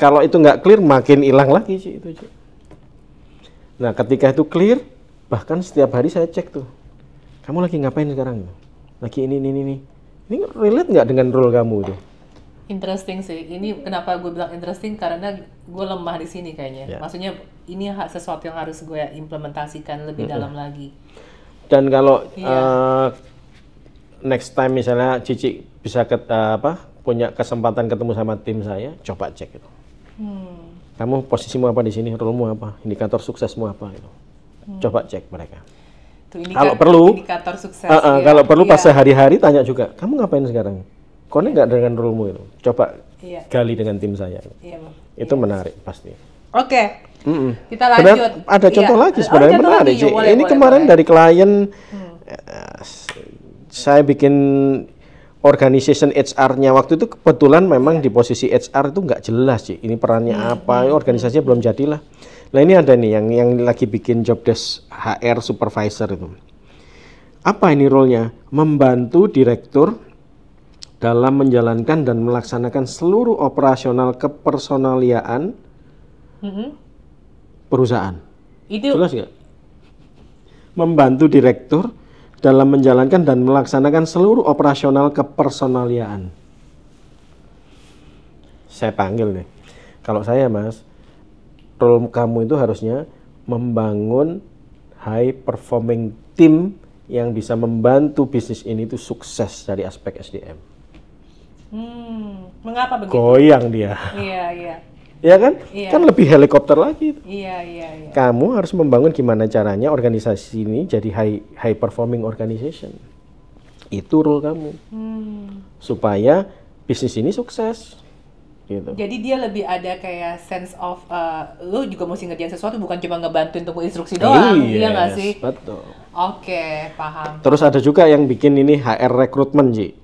Kalau itu nggak clear, makin hilang lagi, Ci, itu, Ci. Nah, ketika itu clear, bahkan setiap hari saya cek tuh, kamu lagi ngapain sekarang? Lagi ini. Ini relate nggak dengan role kamu itu? Interesting sih. Ini kenapa gue bilang interesting karena gue lemah di sini kayaknya. Maksudnya ini sesuatu yang harus gue implementasikan lebih dalam lagi. Dan kalau next time misalnya Cici bisa punya kesempatan ketemu sama tim saya, coba cek itu. Kamu posisimu apa di sini, role-mu apa, indikator suksesmu apa itu. Coba cek mereka. Kalau perlu, indikator sukses. Kalau perlu pas sehari-hari tanya juga, kamu ngapain sekarang? Connect nggak dengan role-mu itu? Coba gali dengan tim saya. Itu menarik pasti. Oke. Kita lanjut. Ada contoh lagi sebenarnya menarik. Ini kemarin dari klien, saya bikin organization HR-nya waktu itu kebetulan memang di posisi HR itu nggak jelas, Ci. Ini perannya apa? Organisasinya belum jadilah. Nah, ini ada nih yang lagi bikin job desk HR supervisor itu. Apa ini role-nya? Membantu direktur dalam menjalankan dan melaksanakan seluruh operasional kepersonaliaan perusahaan. Itu jelas nggak? Membantu direktur dalam menjalankan dan melaksanakan seluruh operasional kepersonaliaan. Saya panggil nih. Kalau saya, Mas, role kamu itu harusnya membangun high performing team yang bisa membantu bisnis ini itu sukses dari aspek SDM. Mengapa begitu? Goyang dia. Iya. Ya kan? Kan lebih helikopter lagi. Iya. Kamu harus membangun gimana caranya organisasi ini jadi high performing organization. Itu role kamu. Supaya bisnis ini sukses. Gitu. Jadi dia lebih ada kayak sense of lu juga mesti ngerjain sesuatu, bukan cuma ngebantuin tunggu instruksi doang. Iya nggak sih? Betul. Oke, paham. Terus ada juga yang bikin ini HR rekrutmen, Ji.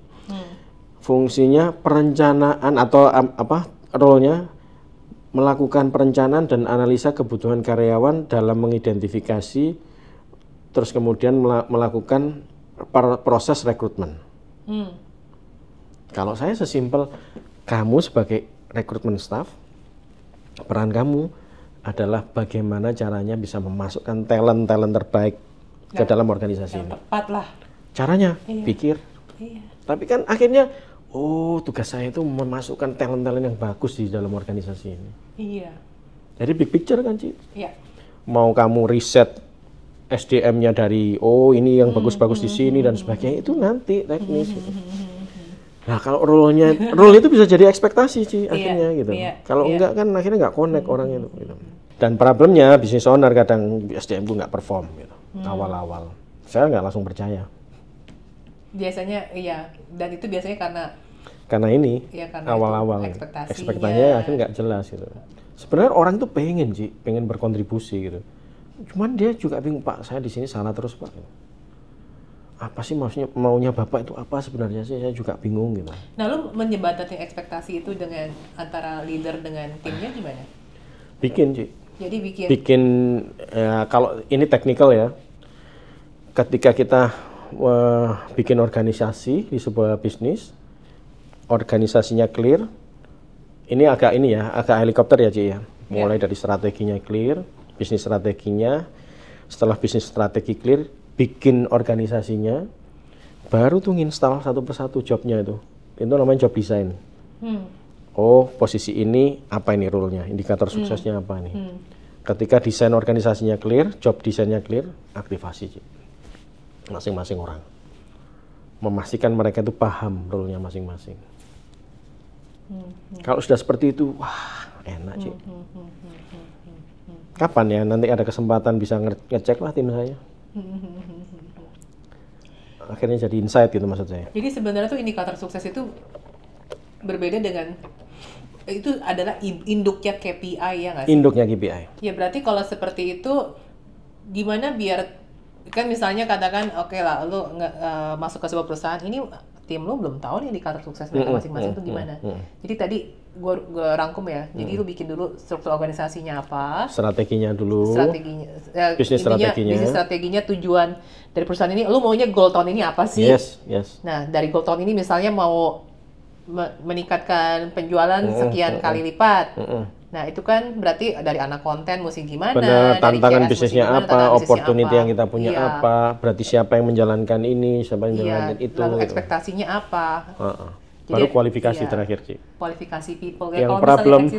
Fungsinya perencanaan atau role-nya melakukan perencanaan dan analisa kebutuhan karyawan dalam mengidentifikasi terus kemudian melakukan proses rekrutmen. Kalau saya sesimpel, kamu sebagai rekrutmen staff, peran kamu adalah bagaimana caranya bisa memasukkan talent terbaik ke dalam organisasi ini. Tepat lah. Caranya, pikir. Iya. Tapi kan akhirnya, tugas saya itu memasukkan talent yang bagus di dalam organisasi ini. Iya. Jadi big picture kan, Ci? Iya. Mau kamu riset SDM-nya dari, ini yang bagus-bagus di sini dan sebagainya, itu nanti teknis. Gitu. Nah kalau role itu bisa jadi ekspektasi, Ci, akhirnya gitu. Kalau enggak kan akhirnya nggak connect orangnya itu. Gitu. Dan problemnya business owner kadang SDM itu nggak perform gitu, awal-awal. Saya nggak langsung percaya. Biasanya iya, dan itu biasanya karena ini karena awal-awal ekspektasinya akhirnya nggak jelas gitu. Sebenarnya orang tuh pengen berkontribusi gitu. Cuman dia juga bingung, Pak, saya di sini salah terus, Pak. Apa sih maksudnya, maunya Bapak itu apa sebenarnya sih, saya juga bingung gitu. Nah, lu menjembatani ekspektasi itu dengan antara leader dengan timnya gimana? Bikin, Ci. Jadi bikin kalau ini teknikal ya. Ketika kita bikin organisasi di sebuah bisnis, organisasinya clear. Ini agak helikopter ya, Ci ya. Mulai dari strateginya clear, bisnis strateginya. Setelah bisnis strategi clear, bikin organisasinya, baru tuh nginstal satu persatu jobnya itu. Itu namanya job design. Posisi ini apa ini role-nya, indikator suksesnya apa nih. Ketika desain organisasinya clear, job desainnya clear, aktivasi, Ci. Masing-masing orang. Memastikan mereka itu paham role-nya masing-masing. Kalau sudah seperti itu, wah enak, Ci. Kapan ya nanti ada kesempatan bisa ngecek lah tim saya. Akhirnya jadi insight gitu maksud saya. Jadi sebenarnya tuh indikator sukses itu berbeda dengan, itu adalah induknya KPI ya nggak sih? Induknya KPI. Ya berarti kalau seperti itu gimana biar, kan misalnya katakan oke lah lu masuk ke sebuah perusahaan ini, tim lu belum tahu nih indikator sukses mereka masing-masing itu gimana. Jadi tadi gue rangkum ya. Jadi lu bikin dulu struktur organisasinya apa, strateginya dulu, bisnis strateginya, tujuan dari perusahaan ini, lu maunya goal tahun ini apa sih? Yes. Nah dari goal tahun ini misalnya mau meningkatkan penjualan sekian kali lipat. Nah itu kan berarti dari anak konten mesti gimana, benar, tantangan dari bisnisnya apa, opportunity yang kita punya apa, berarti siapa yang menjalankan ini, siapa yang menjalankan itu. Lalu ekspektasinya apa. Baru kualifikasi terakhir, Ci. Kualifikasi people. Yang problem,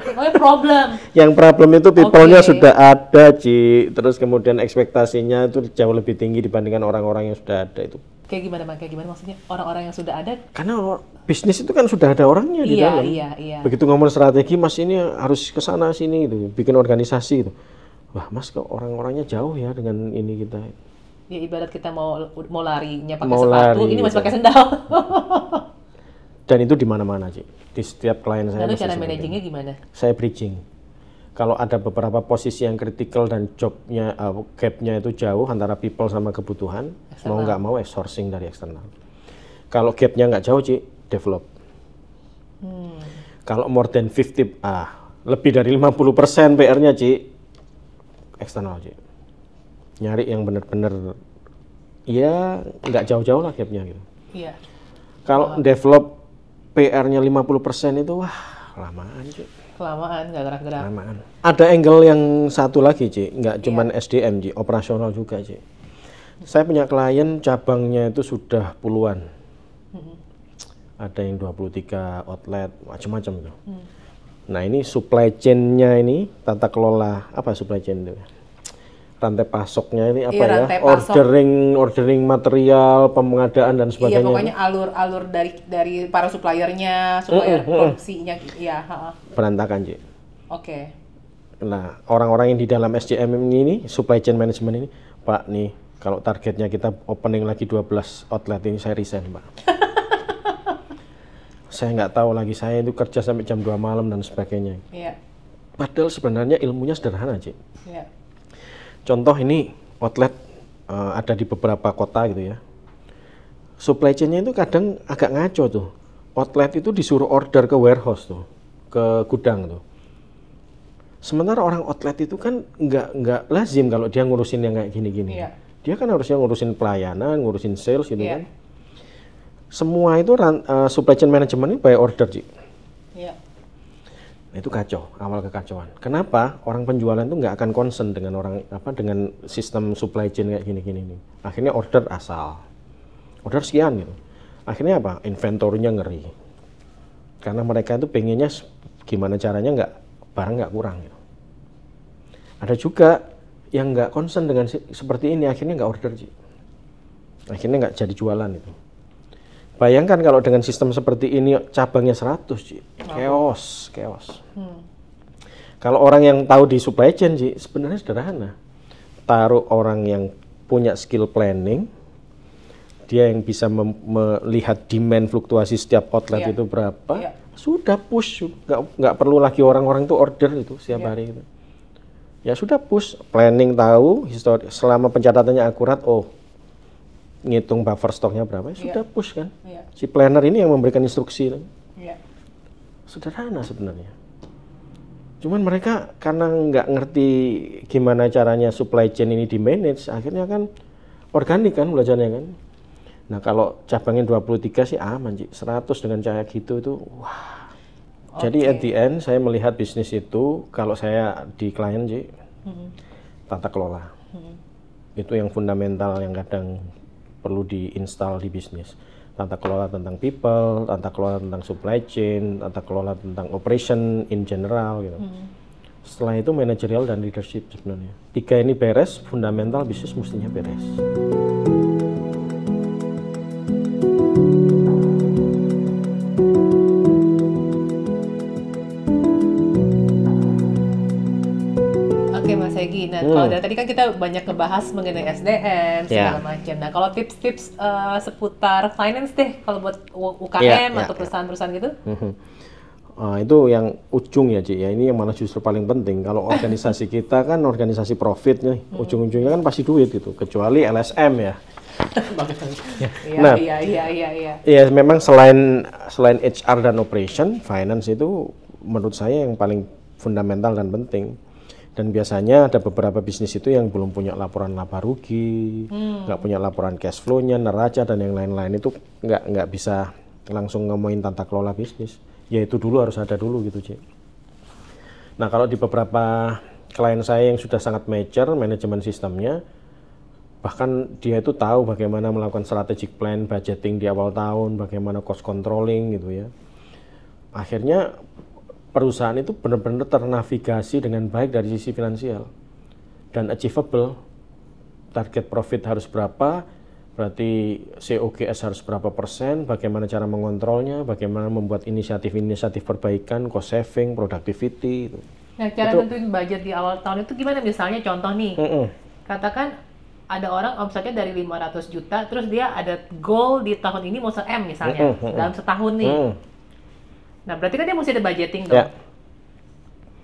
yang problem itu people-nya sudah ada, Ci. Terus kemudian ekspektasinya itu jauh lebih tinggi dibandingkan orang-orang yang sudah ada itu. Kayak gimana maksudnya orang-orang yang sudah ada? Karena bisnis itu kan sudah ada orangnya di dalam. Iya. Begitu ngomong strategi, Mas ini harus ke sana sini gitu, bikin organisasi gitu. Wah, Mas kok orang-orangnya jauh ya dengan ini kita. Ya ibarat kita mau larinya pakai sepatu, ini masih pakai sendal. Dan itu di mana-mana, Ci. Di setiap klien saya. Lalu cara managingnya gimana? Saya bridging. Kalau ada beberapa posisi yang kritikal dan jobnya, gapnya itu jauh antara people sama kebutuhan, eksternal. Mau nggak mau sourcing dari eksternal. Kalau gapnya nggak jauh, Ci, develop. Kalau more than 50, lebih dari 50% PR-nya, Ci, eksternal, Ci. Nyari yang benar-benar, ya nggak jauh-jauh lah gapnya gitu. Iya. Kalau develop PR-nya 50% itu, wah lamaan, Ci. Kelamaan, nggak gerak-gerak. Kelamaan. Ada angle yang satu lagi, Ci, nggak cuman SDM, Ci, operasional juga, Ci. Saya punya klien cabangnya itu sudah puluhan. Ada yang 23 outlet, macam-macam tuh. Nah ini supply chain-nya ini, tata kelola, apa supply chain itu? Rantai pasoknya ini apa ya? Ordering material, pengadaan dan sebagainya. Iya, pokoknya alur dari para suppliernya, supplier produksinya, iya. Berantakan, Ci. Oke. Nah, orang-orang yang di dalam SDM ini, supply chain management ini, Pak nih, kalau targetnya kita opening lagi 12 outlet ini, saya resign, Pak. Saya nggak tahu lagi, saya itu kerja sampai jam 2 malam dan sebagainya. Iya. Padahal sebenarnya ilmunya sederhana, Ci. Iya. Contoh ini outlet ada di beberapa kota gitu ya. Supply chain-nya itu kadang agak ngaco tuh. Outlet itu disuruh order ke warehouse tuh, ke gudang tuh. Sementara orang outlet itu kan nggak lazim kalau dia ngurusin yang kayak gini-gini. Iya. Dia kan harusnya ngurusin pelayanan, ngurusin sales gitu kan. Semua itu supply chain management ini by order, Ci. Nah, itu kacau, awal kekacauan. Kenapa? Orang penjualan itu nggak akan concern dengan dengan sistem supply chain kayak gini-gini nih. Akhirnya order asal. Order sekian gitu. Akhirnya apa? Inventory-nya ngeri. Karena mereka itu pengennya gimana caranya barang nggak kurang gitu. Ada juga yang nggak concern dengan seperti ini, akhirnya nggak order, Ci. Akhirnya nggak jadi jualan itu. Bayangkan kalau dengan sistem seperti ini cabangnya 100, Ci. Chaos. Kalau orang yang tahu di supply chain, Ci, sebenarnya sederhana. Taruh orang yang punya skill planning, dia yang bisa melihat demand fluktuasi setiap outlet itu berapa, sudah push, nggak perlu lagi orang-orang itu order itu setiap hari itu. Ya sudah push, planning tahu, histori, selama pencatatannya akurat, ngitung buffer stoknya berapa, sudah push kan. Si planner ini yang memberikan instruksi. Sederhana sebenarnya. Cuman mereka karena nggak ngerti gimana caranya supply chain ini di manage, akhirnya kan organik kan belajarnya kan. Nah kalau cabangnya 23 sih aman, Ci. 100 dengan cahaya gitu itu wah. Jadi at the end saya melihat bisnis itu kalau saya di klien, Ci, tata kelola. Itu yang fundamental yang kadang perlu diinstal di bisnis. Tata kelola tentang people, tata kelola tentang supply chain, tata kelola tentang operation in general gitu. Setelah itu managerial dan leadership sebenarnya. 3 ini beres, fundamental bisnis mestinya beres. Nah, kalau dari tadi kan kita banyak ngebahas mengenai SDM segala macam. Nah, kalau tips-tips seputar finance deh, kalau buat UKM atau perusahaan-perusahaan gitu? Itu yang ujung ya, Ci. Ya, ini yang malah justru paling penting. Kalau organisasi kita kan organisasi profit nih, ujung-ujungnya kan pasti duit itu, kecuali LSM ya. Iya, memang selain HR dan operation, finance itu menurut saya yang paling fundamental dan penting. Dan biasanya ada beberapa bisnis itu yang belum punya laporan laba rugi, nggak punya laporan cash flow-nya, neraca dan yang lain-lain itu nggak bisa langsung ngomongin tata kelola bisnis. Ya itu dulu harus ada dulu gitu, Ci. Nah kalau di beberapa klien saya yang sudah sangat mature manajemen sistemnya, bahkan dia itu tahu bagaimana melakukan strategic plan, budgeting di awal tahun, bagaimana cost controlling gitu ya. Akhirnya perusahaan itu benar-benar ternavigasi dengan baik dari sisi finansial dan achievable. Target profit harus berapa, berarti COGS harus berapa persen, bagaimana cara mengontrolnya, bagaimana membuat inisiatif-inisiatif perbaikan, cost saving, productivity. Nah, cara nentuin budget di awal tahun itu gimana? Misalnya contoh nih, katakan ada orang omsetnya dari 500 juta, terus dia ada goal di tahun ini mau se-M misalnya, dalam setahun nih. Nah, berarti kan dia mesti ada budgeting dong.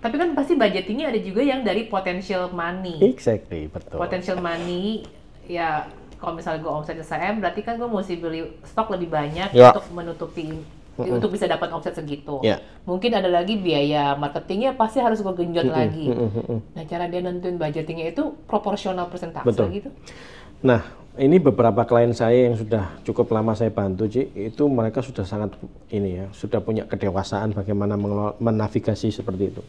Tapi kan pasti budgetingnya ada juga yang dari potential money. Exactly, betul. Potential money, ya kalau misalnya gue omsetnya se-M, berarti kan gue mesti beli stok lebih banyak untuk menutupi, untuk bisa dapat omset segitu. Mungkin ada lagi biaya marketingnya pasti harus gue genjot lagi. Nah, cara dia nentuin budgetingnya itu proporsional persentase gitu. Nah, ini beberapa klien saya yang sudah cukup lama saya bantu, Ci, itu mereka sudah sangat sudah punya kedewasaan bagaimana menavigasi seperti itu.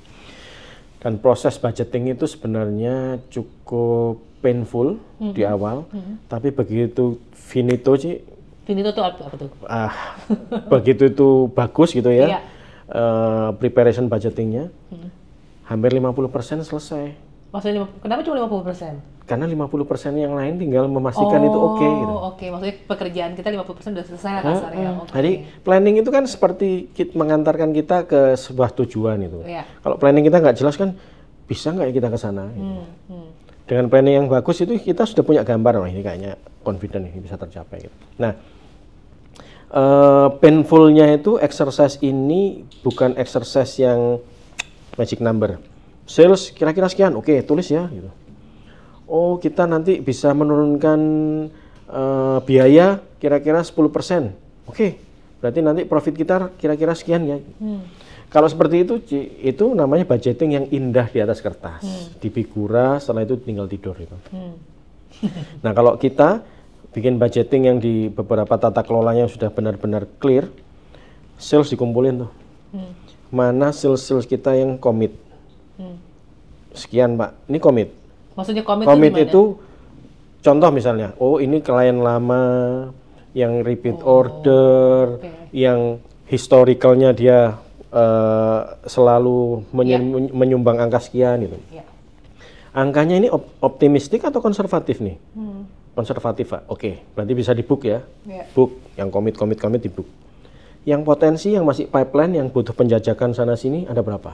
Dan proses budgeting itu sebenarnya cukup painful di awal, tapi begitu finito, Ci. Finito itu apa tuh? Begitu itu bagus gitu ya, preparation budgetingnya, hampir 50% selesai. Maksudnya kenapa cuma 50%? Karena 50% yang lain tinggal memastikan itu oke. Gitu. Oke, maksudnya pekerjaan kita 50% sudah selesai lah kasarnya. Jadi planning itu kan seperti mengantarkan kita ke sebuah tujuan itu. Kalau planning kita nggak jelas kan bisa nggak kita ke sana? Gitu. Dengan planning yang bagus itu kita sudah punya gambar, ini kayaknya confident ini bisa tercapai. Gitu. Nah, painfulnya itu exercise ini bukan exercise yang magic number. Sales kira-kira sekian, oke, tulis ya. Gitu. Oh, kita nanti bisa menurunkan biaya kira-kira 10%. Oke, berarti nanti profit kita kira-kira sekian ya. Kalau seperti itu namanya budgeting yang indah di atas kertas. Di figura, setelah itu tinggal tidur. Gitu. Nah, kalau kita bikin budgeting yang di beberapa tata kelolanya sudah benar-benar clear, sales dikumpulin tuh. Mana sales kita yang komit. Sekian, Pak. Ini komit. Maksudnya komit itu contoh misalnya, oh ini klien lama yang repeat order, yang historicalnya dia selalu menyumbang angka sekian gitu. Angkanya ini optimistik atau konservatif nih? Konservatif, Pak. Oke, berarti bisa di-book ya. Book, yang komit di-book. Yang potensi, yang masih pipeline, yang butuh penjajakan sana-sini, ada berapa?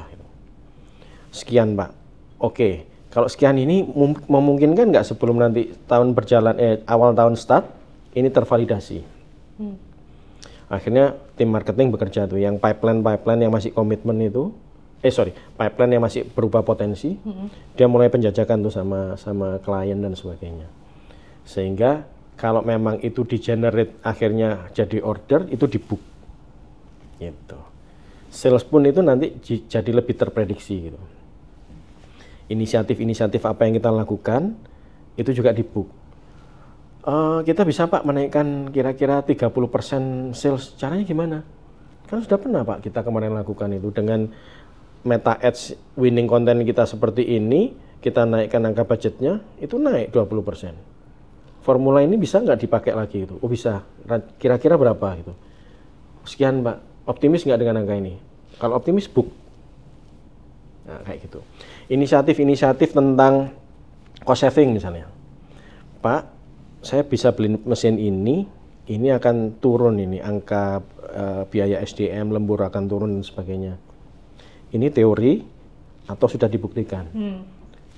Sekian, Pak. Oke, kalau sekian ini memungkinkan nggak sebelum nanti tahun berjalan, awal tahun start, ini tervalidasi. Akhirnya tim marketing bekerja tuh, yang pipeline yang masih komitmen itu, pipeline yang masih berupa potensi, dia mulai penjajakan tuh sama klien dan sebagainya. Sehingga kalau memang itu di-generate akhirnya jadi order, itu di-book. Gitu. Sales pun itu nanti jadi lebih terprediksi gitu. Inisiatif apa yang kita lakukan, itu juga di-book. Kita bisa, Pak, menaikkan kira-kira 30% sales. Caranya gimana? Kan sudah pernah, Pak, kita kemarin lakukan itu dengan Meta Ads winning content kita seperti ini, kita naikkan angka budgetnya, itu naik 20%. Formula ini bisa nggak dipakai lagi itu? Oh bisa, kira-kira berapa gitu? Sekian, Pak, optimis nggak dengan angka ini? Kalau optimis, book. Nah, kayak gitu. Inisiatif tentang cost saving misalnya. Pak, saya bisa beli mesin ini akan turun ini, angka biaya SDM, lembur akan turun dan sebagainya. Ini teori atau sudah dibuktikan?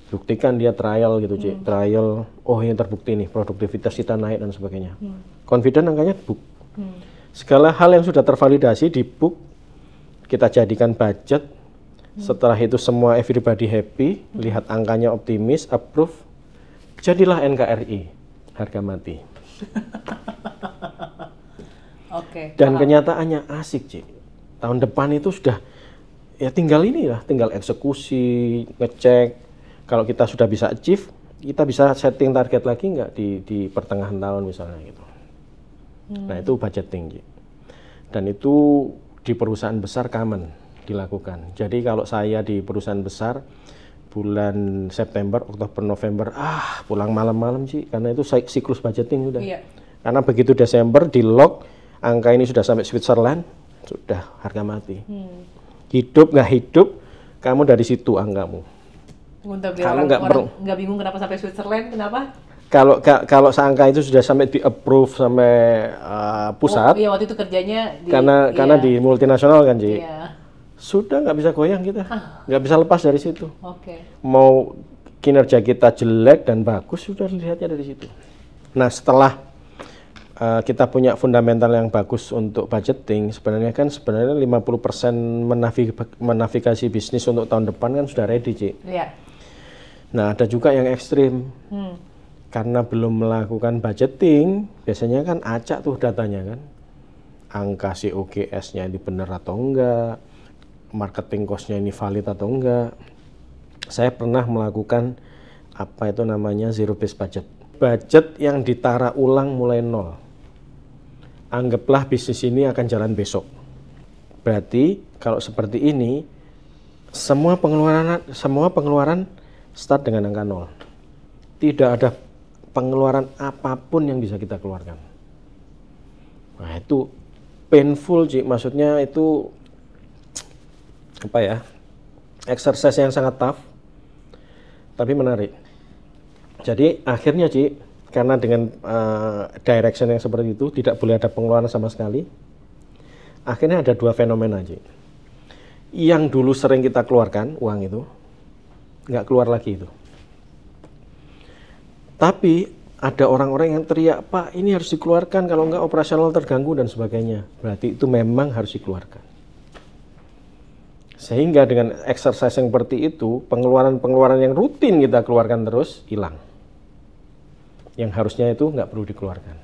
Buktikan dia trial gitu, Cik. Trial, oh ini terbukti nih, produktivitas kita naik dan sebagainya. Confident angkanya book. Segala hal yang sudah tervalidasi di book, kita jadikan budget. Setelah itu semua everybody happy, lihat angkanya optimis, approve, jadilah NKRI, harga mati. Dan kenyataannya asik, Cik. Tahun depan itu sudah, ya tinggal eksekusi, ngecek. Kalau kita sudah bisa achieve, kita bisa setting target lagi nggak di pertengahan tahun misalnya gitu. Nah itu budgeting, Cik. Dan itu di perusahaan besar common dilakukan. Jadi kalau saya di perusahaan besar, bulan September, Oktober, November, pulang malam-malam sih, karena itu siklus budgeting sudah. Karena begitu Desember di lock, angka ini sudah sampai Switzerland, sudah harga mati. Hidup nggak hidup, kamu dari situ angkamu. Kamu nggak bingung kenapa sampai Switzerland, kenapa? Kalau seangka itu sudah sampai di approve sampai pusat. Iya, waktu itu kerjanya karena di multinasional kan, Ci. Sudah nggak bisa goyang kita, nggak bisa lepas dari situ. Mau kinerja kita jelek dan bagus, sudah lihatnya dari situ. Nah setelah kita punya fundamental yang bagus untuk budgeting, sebenarnya 50% menavigasi bisnis untuk tahun depan kan sudah ready, Cik. Nah ada juga yang ekstrim, karena belum melakukan budgeting, biasanya kan acak tuh datanya kan, angka COGS-nya ini benar atau enggak, marketing cost-nya ini valid atau enggak. Saya pernah melakukan apa itu namanya zero based budget. Budget yang ditara ulang mulai nol. Anggaplah bisnis ini akan jalan besok. Berarti kalau seperti ini, semua pengeluaran start dengan angka nol. Tidak ada pengeluaran apapun yang bisa kita keluarkan. Nah itu painful, Cik. Maksudnya itu apa ya, exercise yang sangat tough tapi menarik. Jadi akhirnya, Cik, karena dengan direction yang seperti itu tidak boleh ada pengeluaran sama sekali, akhirnya ada dua fenomena, Cik. Yang dulu sering kita keluarkan uang itu nggak keluar lagi itu, tapi ada orang-orang yang teriak, Pak ini harus dikeluarkan, kalau nggak operasional terganggu dan sebagainya. Berarti itu memang harus dikeluarkan. Sehingga dengan exercise yang seperti itu, pengeluaran-pengeluaran yang rutin kita keluarkan terus hilang. Yang harusnya itu nggak perlu dikeluarkan.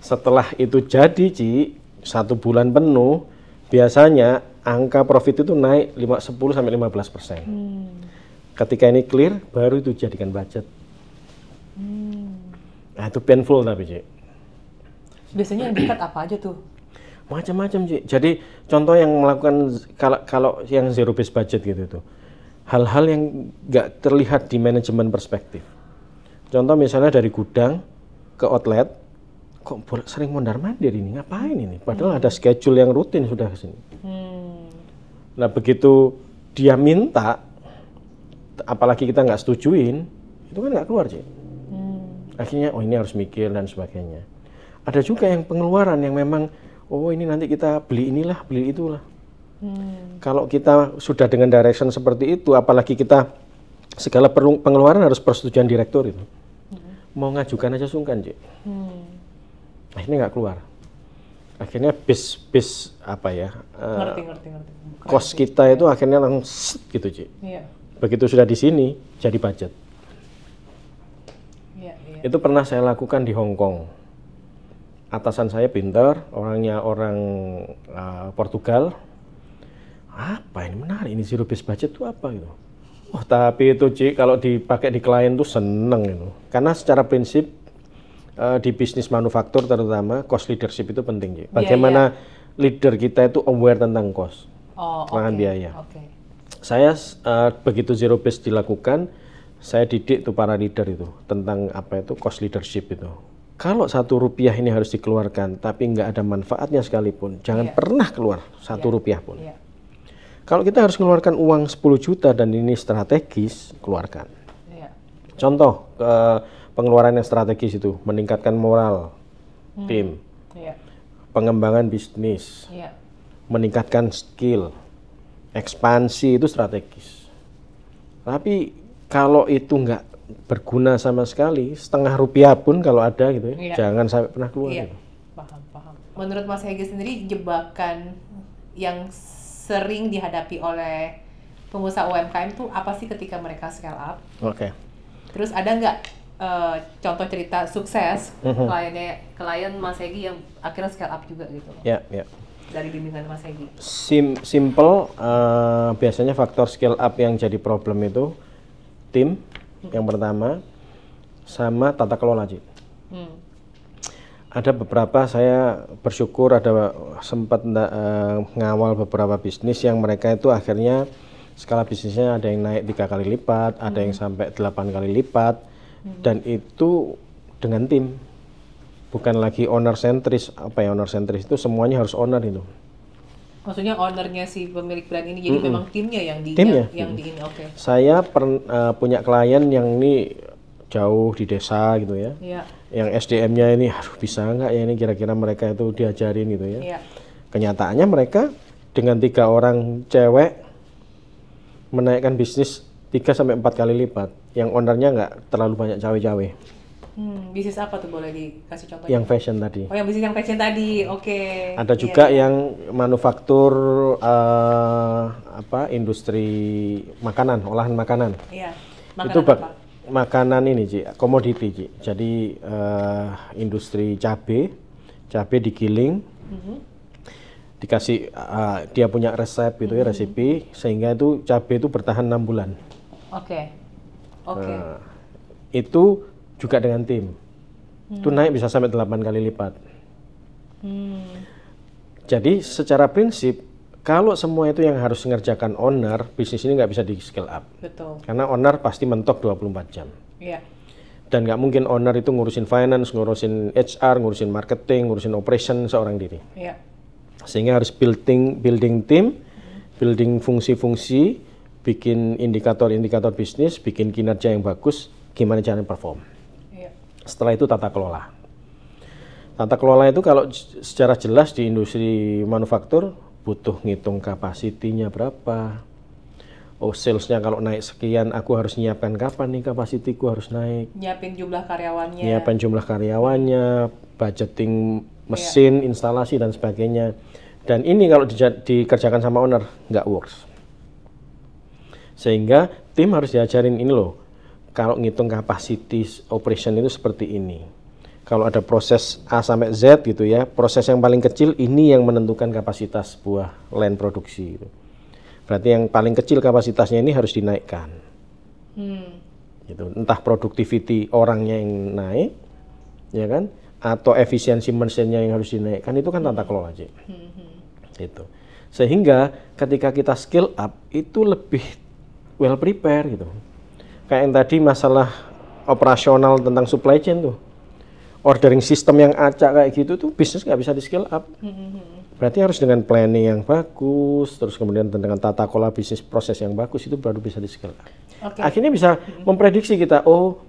Setelah itu jadi, Ci, 1 bulan penuh, biasanya angka profit itu naik 10-15%. Ketika ini clear, baru itu jadikan budget. Nah itu painful tapi Cik. Biasanya yang dekat apa aja tuh? Macam-macam Cik. Jadi contoh yang melakukan kalau yang zero based budget gitu tuh, hal-hal yang nggak terlihat di manajemen perspektif. Contoh misalnya dari gudang ke outlet, kok sering mondar-mandir ini, ngapain ini? Padahal ada schedule yang rutin sudah ke sini. Nah begitu dia minta, apalagi kita nggak setujuin, itu kan nggak keluar Cik. Akhirnya oh ini harus mikir dan sebagainya. Ada juga yang pengeluaran yang memang oh ini nanti kita beli inilah, beli itulah. Kalau kita sudah dengan direction seperti itu, apalagi kita segala pengeluaran harus persetujuan direktur itu. Mau ngajukan aja sungkan Cik. Akhirnya nggak keluar. Akhirnya bis apa ya? Ngerti. Cost kita itu akhirnya langsung set gitu Cik. Iya. Begitu sudah di sini jadi budget. Iya. Itu pernah saya lakukan di Hong Kong. Atasan saya pintar, orangnya orang Portugal. Apa ini menarik, ini zero based budget itu apa gitu. Oh tapi itu Cik, kalau dipakai di klien tuh seneng itu. Karena secara prinsip di bisnis manufaktur terutama cost leadership itu penting Cik. Bagaimana leader kita itu aware tentang cost, biaya. Saya begitu zero based dilakukan, saya didik tuh para leader itu tentang apa itu cost leadership itu. Kalau Rp1 ini harus dikeluarkan, tapi nggak ada manfaatnya sekalipun, jangan pernah keluar Rp1 pun. Kalau kita harus mengeluarkan uang 10 juta dan ini strategis, keluarkan. Contoh pengeluaran yang strategis itu meningkatkan moral tim, pengembangan bisnis, meningkatkan skill, ekspansi itu strategis. Tapi kalau itu nggak berguna sama sekali, Rp0,5 pun kalau ada gitu ya, jangan sampai pernah keluar. Gitu. Paham. Menurut Mas Hegi sendiri, jebakan yang sering dihadapi oleh pengusaha UMKM itu apa sih ketika mereka scale up? Terus ada nggak contoh cerita sukses klien Mas Hegi yang akhirnya scale up juga gitu? Dari bimbingan Mas Hegi. Simple, biasanya faktor scale up yang jadi problem itu tim yang pertama sama tata kelola Cik. Ada beberapa saya bersyukur ada sempat ngawal beberapa bisnis yang mereka itu akhirnya skala bisnisnya ada yang naik 3 kali lipat, ada yang sampai 8 kali lipat, dan itu dengan tim, bukan lagi owner sentris. Owner sentris itu semuanya harus owner itu. Maksudnya ownernya si pemilik brand ini, jadi memang timnya yang di ini. Saya punya klien yang ini jauh di desa gitu ya. Yang SDM-nya ini bisa nggak ya ini kira-kira mereka itu diajarin gitu ya. Kenyataannya mereka dengan 3 orang cewek menaikkan bisnis 3-4 kali lipat. Yang ownernya nggak terlalu banyak cawe-cawe. Bisnis apa tuh, boleh dikasih contohnya? Yang fashion tadi. Oh, yang bisnis yang fashion tadi. Ada juga yang manufaktur industri makanan, olahan makanan. Makanan itu apa? Makanan ini Cik, komoditi Cik. Jadi industri cabe digiling, dikasih dia punya resep gitu ya, resepi, sehingga itu cabe itu bertahan 6 bulan. Itu juga dengan tim. Itu naik bisa sampai 8 kali lipat. Jadi secara prinsip kalau semua itu yang harus mengerjakan owner, bisnis ini nggak bisa di scale up. Betul. Karena owner pasti mentok 24 jam. Dan nggak mungkin owner itu ngurusin finance, ngurusin HR, ngurusin marketing, ngurusin operation seorang diri. Sehingga harus building tim, building fungsi-fungsi, bikin indikator-indikator bisnis, bikin kinerja yang bagus, gimana caranya perform. Setelah itu tata kelola. Tata kelola itu kalau secara jelas di industri manufaktur butuh ngitung kapasitinya berapa. Oh, salesnya kalau naik sekian, aku harus nyiapkan kapan nih kapasitiku harus naik. Nyiapin jumlah karyawannya. Budgeting mesin, instalasi dan sebagainya. Dan ini kalau dikerjakan sama owner nggak works. Sehingga tim harus diajarin ini loh. Kalau ngitung capacity operation itu seperti ini. Kalau ada proses A sampai Z gitu ya, proses yang paling kecil ini yang menentukan kapasitas sebuah line produksi gitu. Berarti yang paling kecil kapasitasnya ini harus dinaikkan. Gitu. Entah productivity orangnya yang naik, ya kan, atau efisiensi mesinnya yang harus dinaikkan, itu kan tata kelola Ci. Gitu. Sehingga ketika kita skill up itu lebih well prepare gitu. Kayak yang tadi masalah operasional tentang supply chain tuh, ordering system yang acak kayak gitu tuh bisnis nggak bisa di skill up. Berarti harus dengan planning yang bagus, terus kemudian dengan tata kelola bisnis proses yang bagus, itu baru bisa di skill up. Akhirnya bisa memprediksi kita, oh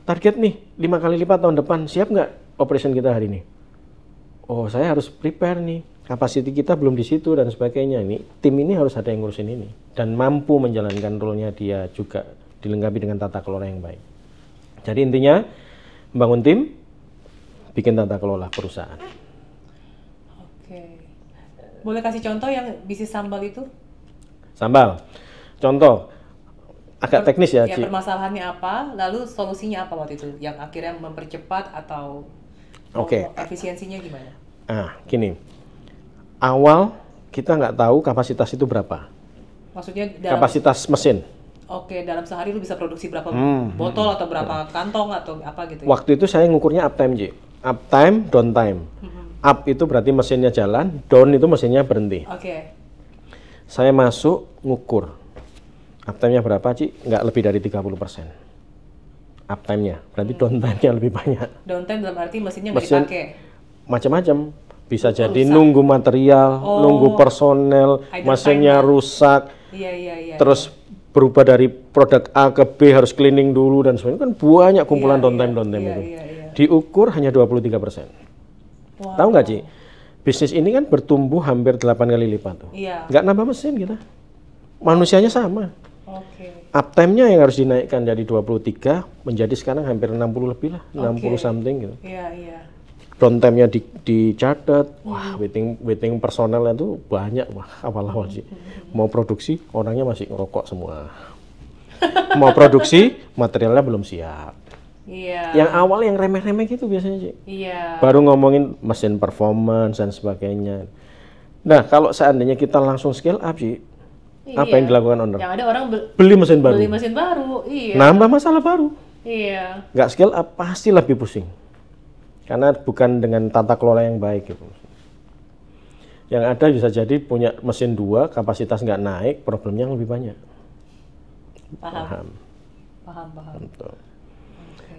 target nih 5 kali lipat tahun depan, siap nggak operation kita hari ini? Oh saya harus prepare nih, kapasiti kita belum di situ dan sebagainya. Ini tim ini harus ada yang ngurusin ini dan mampu menjalankan role-nya dia juga dilengkapi dengan tata kelola yang baik. Jadi intinya membangun tim, bikin tata kelola perusahaan. Oke. Boleh kasih contoh yang bisnis sambal itu? Sambal. Contoh agak teknis ya, Ci. Permasalahannya apa, lalu solusinya apa waktu itu? Yang akhirnya mempercepat atau efisiensinya gimana? Gini. Awal kita nggak tahu kapasitas itu berapa. Maksudnya kapasitas mesin. Oke, dalam sehari lu bisa produksi berapa botol atau berapa kantong atau apa gitu ya? Waktu itu saya ngukurnya uptime, Ci. Uptime, downtime. Up itu berarti mesinnya jalan, down itu mesinnya berhenti. Saya masuk ngukur. Uptime-nya berapa, Ci? Nggak lebih dari 30%. Uptime-nya, berarti downtime-nya lebih banyak. Downtime dalam arti mesinnya nggak dipakai? Macam-macam. Bisa jadi nunggu material, nunggu personel, mesinnya rusak. Terus berubah dari produk A ke B harus cleaning dulu dan sebagainya, kan banyak kumpulan downtime itu. Diukur hanya 23%. Tahu nggak, Ci? Bisnis ini kan bertumbuh hampir 8 kali lipat tuh. Nggak nambah mesin kita. Manusianya sama. Uptime-nya yang harus dinaikkan dari 23 menjadi sekarang hampir 60 lebih lah, 60 something gitu. Downtime-nya dicatat. Wah, waiting personel itu banyak, wah, awal-awal sih. Mau produksi, orangnya masih ngerokok semua. Mau produksi, materialnya belum siap. Yang awal yang remeh-remeh gitu biasanya, Ci. Baru ngomongin mesin performance dan sebagainya. Nah, kalau seandainya kita langsung scale up, Ci, apa yang dilakukan owner? Yang ada orang beli mesin baru. Nambah masalah baru. Nggak scale up, pasti lebih pusing. Karena bukan dengan tata kelola yang baik gitu. Yang ada bisa jadi punya mesin 2, kapasitas nggak naik, problemnya lebih banyak. Paham. Betul.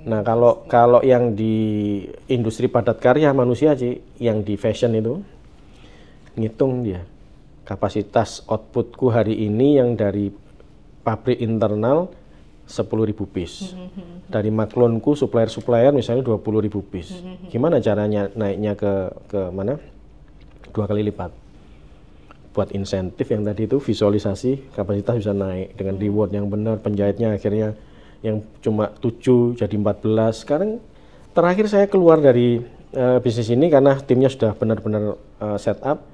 Nah, kalau yang di industri padat karya manusia, Ci, yang di fashion itu, ngitung dia. Kapasitas outputku hari ini yang dari pabrik internal 10.000 piece. Dari maklonku supplier misalnya 20.000 piece. Gimana caranya naiknya ke mana? 2 kali lipat. Buat insentif yang tadi itu visualisasi kapasitas bisa naik dengan reward yang benar, penjahitnya akhirnya yang cuma 7 jadi 14. Sekarang terakhir saya keluar dari bisnis ini karena timnya sudah benar-benar set up.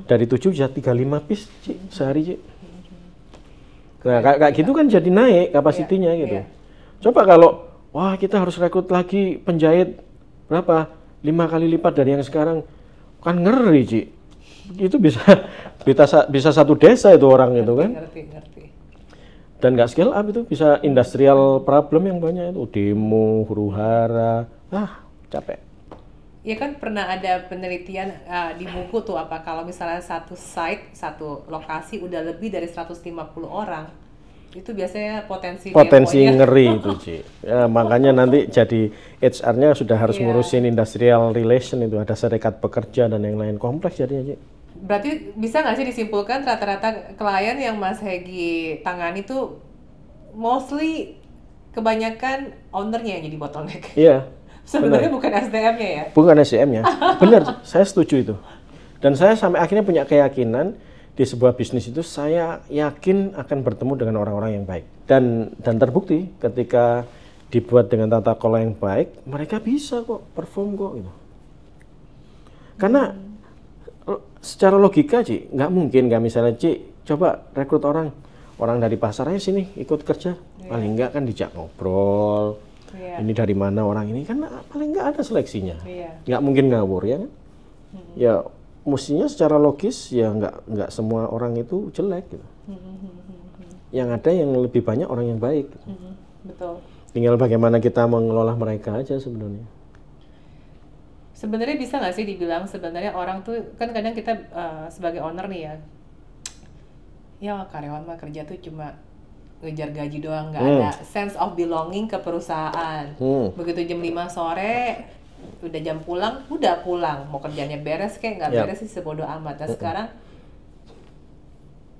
Dari 7 jadi 35 piece, Ci, sehari, Ci. Nah, kayak gitu kan jadi naik kapasitinya gitu. Coba kalau, wah kita harus rekrut lagi penjahit berapa? 5 kali lipat dari yang sekarang. Kan ngeri, Ci. Itu bisa satu desa itu orang itu kan. Ngerti. Dan nggak scale up itu bisa industrial problem yang banyak itu. Demo, huru-hara, capek. Ya kan pernah ada penelitian di buku tuh apa kalau misalnya satu site, satu lokasi udah lebih dari 150 orang, itu biasanya potensi ngeri itu, Ci. Ya, makanya nanti jadi HR-nya sudah harus ngurusin industrial relation itu, ada serikat pekerja dan yang lain, kompleks jadinya, Ci. Berarti bisa nggak sih disimpulkan rata-rata klien yang Mas Hegi tangani tuh mostly kebanyakan ownernya yang jadi bottleneck? Iya. Sebenarnya bukan SDM-nya ya? Bukan SDM-nya, benar, saya setuju itu. Dan saya sampai akhirnya punya keyakinan di sebuah bisnis itu saya yakin akan bertemu dengan orang-orang yang baik. Dan terbukti ketika dibuat dengan tata kelola yang baik, mereka bisa kok perform kok gitu. Karena secara logika, Ci, nggak mungkin nggak misalnya, Ci, coba rekrut orang dari pasar aja sini ikut kerja, paling nggak kan dijak ngobrol. Ini dari mana orang ini kan paling nggak ada seleksinya, nggak mungkin ngawur ya kan? Ya mestinya secara logis ya nggak semua orang itu jelek gitu. yang ada yang lebih banyak orang yang baik. Betul. Tinggal bagaimana kita mengelola mereka aja sebenarnya. Sebenarnya bisa nggak sih dibilang sebenarnya orang tuh kan kadang kita sebagai owner nih ya karyawan mah kerja tuh cuma ngejar gaji doang, nggak ada sense of belonging ke perusahaan. Begitu jam 5 sore udah jam pulang, udah pulang, mau kerjanya beres kayak nggak beres sih sebodoh amat. Nah sekarang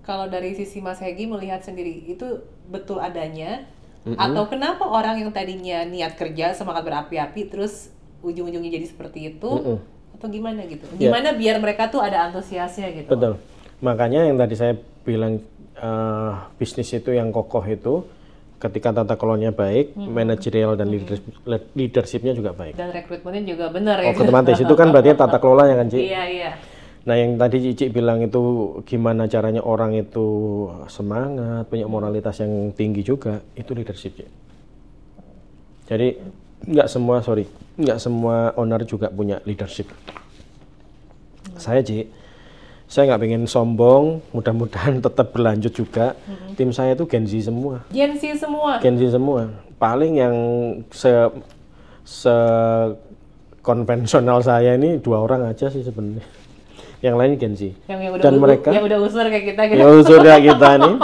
kalau dari sisi Mas Hegi melihat sendiri itu betul adanya atau kenapa orang yang tadinya niat kerja semangat berapi-api terus ujung-ujungnya jadi seperti itu atau gimana gitu? Gimana biar mereka tuh ada antusiasnya gitu? Betul. Makanya yang tadi saya bilang bisnis itu yang kokoh itu ketika tata kelolanya baik, manajerial dan leadershipnya juga baik. Dan rekrutmennya juga benar ya. Otomatis itu kan berarti tata kelolanya kan, Ci? Iya, iya. Nah yang tadi Cici bilang itu gimana caranya orang itu semangat, punya moralitas yang tinggi juga, itu leadership. Jadi nggak semua owner juga punya leadership. Saya saya nggak pengen sombong, mudah-mudahan tetap berlanjut juga. Tim saya itu Gen Z semua. Gen Z semua? Gen Z semua. Paling yang konvensional saya ini 2 orang aja sih sebenarnya. Yang lain Gen Z. Dan mereka yang udah usur kayak kita gitu. Yang usur kayak kita nih.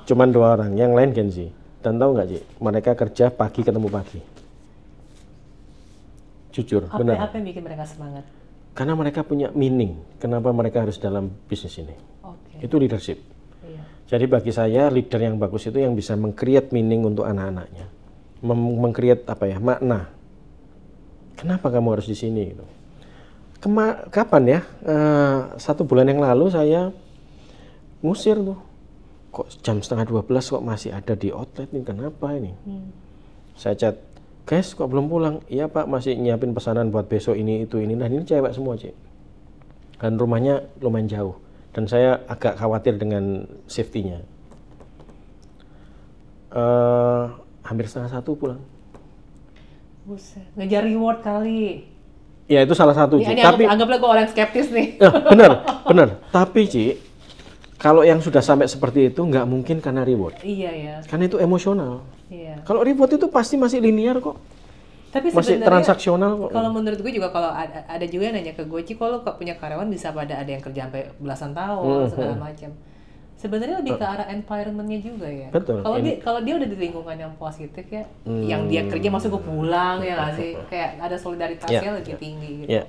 Cuman 2 orang, yang lain Gen Z. Dan tahu nggak Ci, mereka kerja pagi ketemu pagi. Jujur, benar. Apa yang bikin mereka semangat? Karena mereka punya meaning. Kenapa mereka harus dalam bisnis ini? Itu leadership. Iya. Jadi bagi saya leader yang bagus itu yang bisa meng-create meaning untuk anak-anaknya. Meng-create makna. Kenapa kamu harus di sini gitu. Kapan ya? 1 bulan yang lalu saya ngusir tuh. Kok jam 11:30 kok masih ada di outlet nih, kenapa ini? Saya chat, guys kok belum pulang? Iya Pak, masih nyiapin pesanan buat besok ini, itu, ini. Nah ini cewek semua Cik. Dan rumahnya lumayan jauh. Dan saya agak khawatir dengan safety-nya. Hampir 12:30 pulang. Buset, ngejar reward kali. Ya itu salah satu, Ci. Tapi anggaplah gue orang skeptis nih. Bener. Tapi Ci, kalau yang sudah sampai seperti itu nggak mungkin karena reward. Iya ya. Karena itu emosional. Iya. Kalau reward itu pasti masih linear kok. Tapi masih transaksional kok. Kalau menurut gue juga kalau ada juga yang nanya ke gue, Ci, kalau punya karyawan bisa pada ada yang kerja sampai belasan tahun segala macam. Sebenarnya lebih ke arah environment-nya juga ya. Betul. Kalau dia udah di lingkungan yang positif ya, yang dia kerja masuk gue pulang ya nggak sih, kayak ada solidaritasnya lebih tinggi gitu.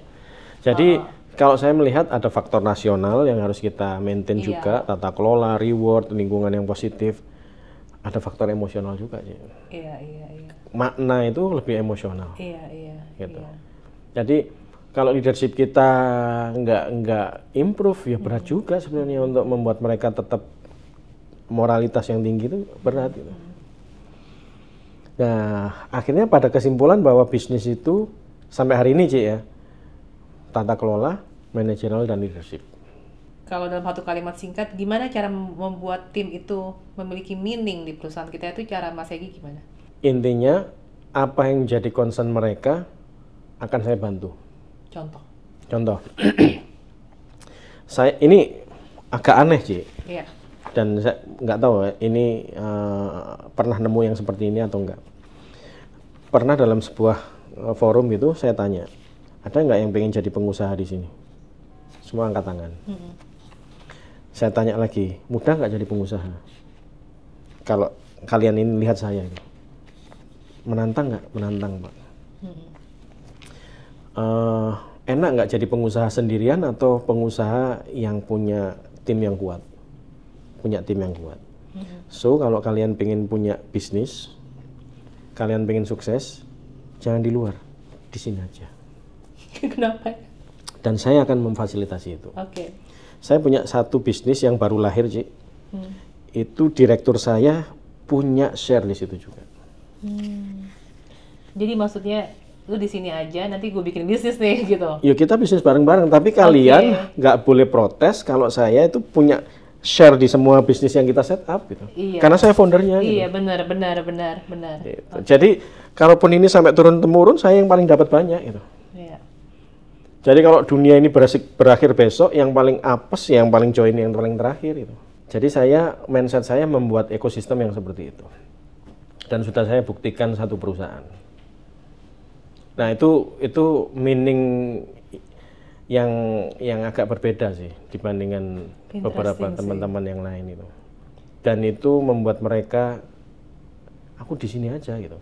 Jadi kalau saya melihat ada faktor nasional yang harus kita maintain juga, tata kelola, reward, lingkungan yang positif. Ada faktor emosional juga sih. Iya. Makna itu lebih emosional. Iya. Gitu. Jadi kalau leadership kita nggak improve ya berat juga sebenarnya untuk membuat mereka tetap moralitas yang tinggi itu berat gitu. Nah akhirnya pada kesimpulan bahwa bisnis itu sampai hari ini Ci ya, tata kelola, manajerial dan leadership. Kalau dalam satu kalimat singkat, gimana cara membuat tim itu memiliki meaning di perusahaan kita itu cara Mas Hegi gimana? Intinya apa yang menjadi concern mereka akan saya bantu. Contoh. Saya ini agak aneh Ci. Iya. Dan saya nggak tahu ini pernah nemu yang seperti ini atau enggak. Pernah dalam sebuah forum itu saya tanya, ada nggak yang pengen jadi pengusaha di sini? Semua angkat tangan. Saya tanya lagi, mudah nggak jadi pengusaha? Kalau kalian ini lihat saya, menantang nggak? Menantang Pak. Enak nggak jadi pengusaha sendirian atau pengusaha yang punya tim yang kuat? Punya tim yang kuat. So kalau kalian pengen punya bisnis, kalian pengen sukses, jangan di luar, di sini aja. Kenapa? Dan saya akan memfasilitasi itu. Oke. Saya punya satu bisnis yang baru lahir, Ci. Itu direktur saya punya share di situ juga. Jadi maksudnya lu di sini aja, nanti gue bikin bisnis nih gitu. Ya kita bisnis bareng-bareng, tapi kalian nggak boleh protes kalau saya itu punya share di semua bisnis yang kita set up gitu. Iya. Karena saya foundernya. Iya, gitu. benar. Gitu. Jadi kalaupun ini sampai turun-temurun, saya yang paling dapat banyak gitu. Iya. Jadi kalau dunia ini berakhir besok, yang paling apes, yang paling join, yang paling terakhir itu. Jadi mindset saya membuat ekosistem yang seperti itu. Dan sudah saya buktikan satu perusahaan. Nah, itu meaning yang agak berbeda sih dibandingkan beberapa teman-teman yang lain itu. Dan itu membuat mereka, aku di sini aja gitu.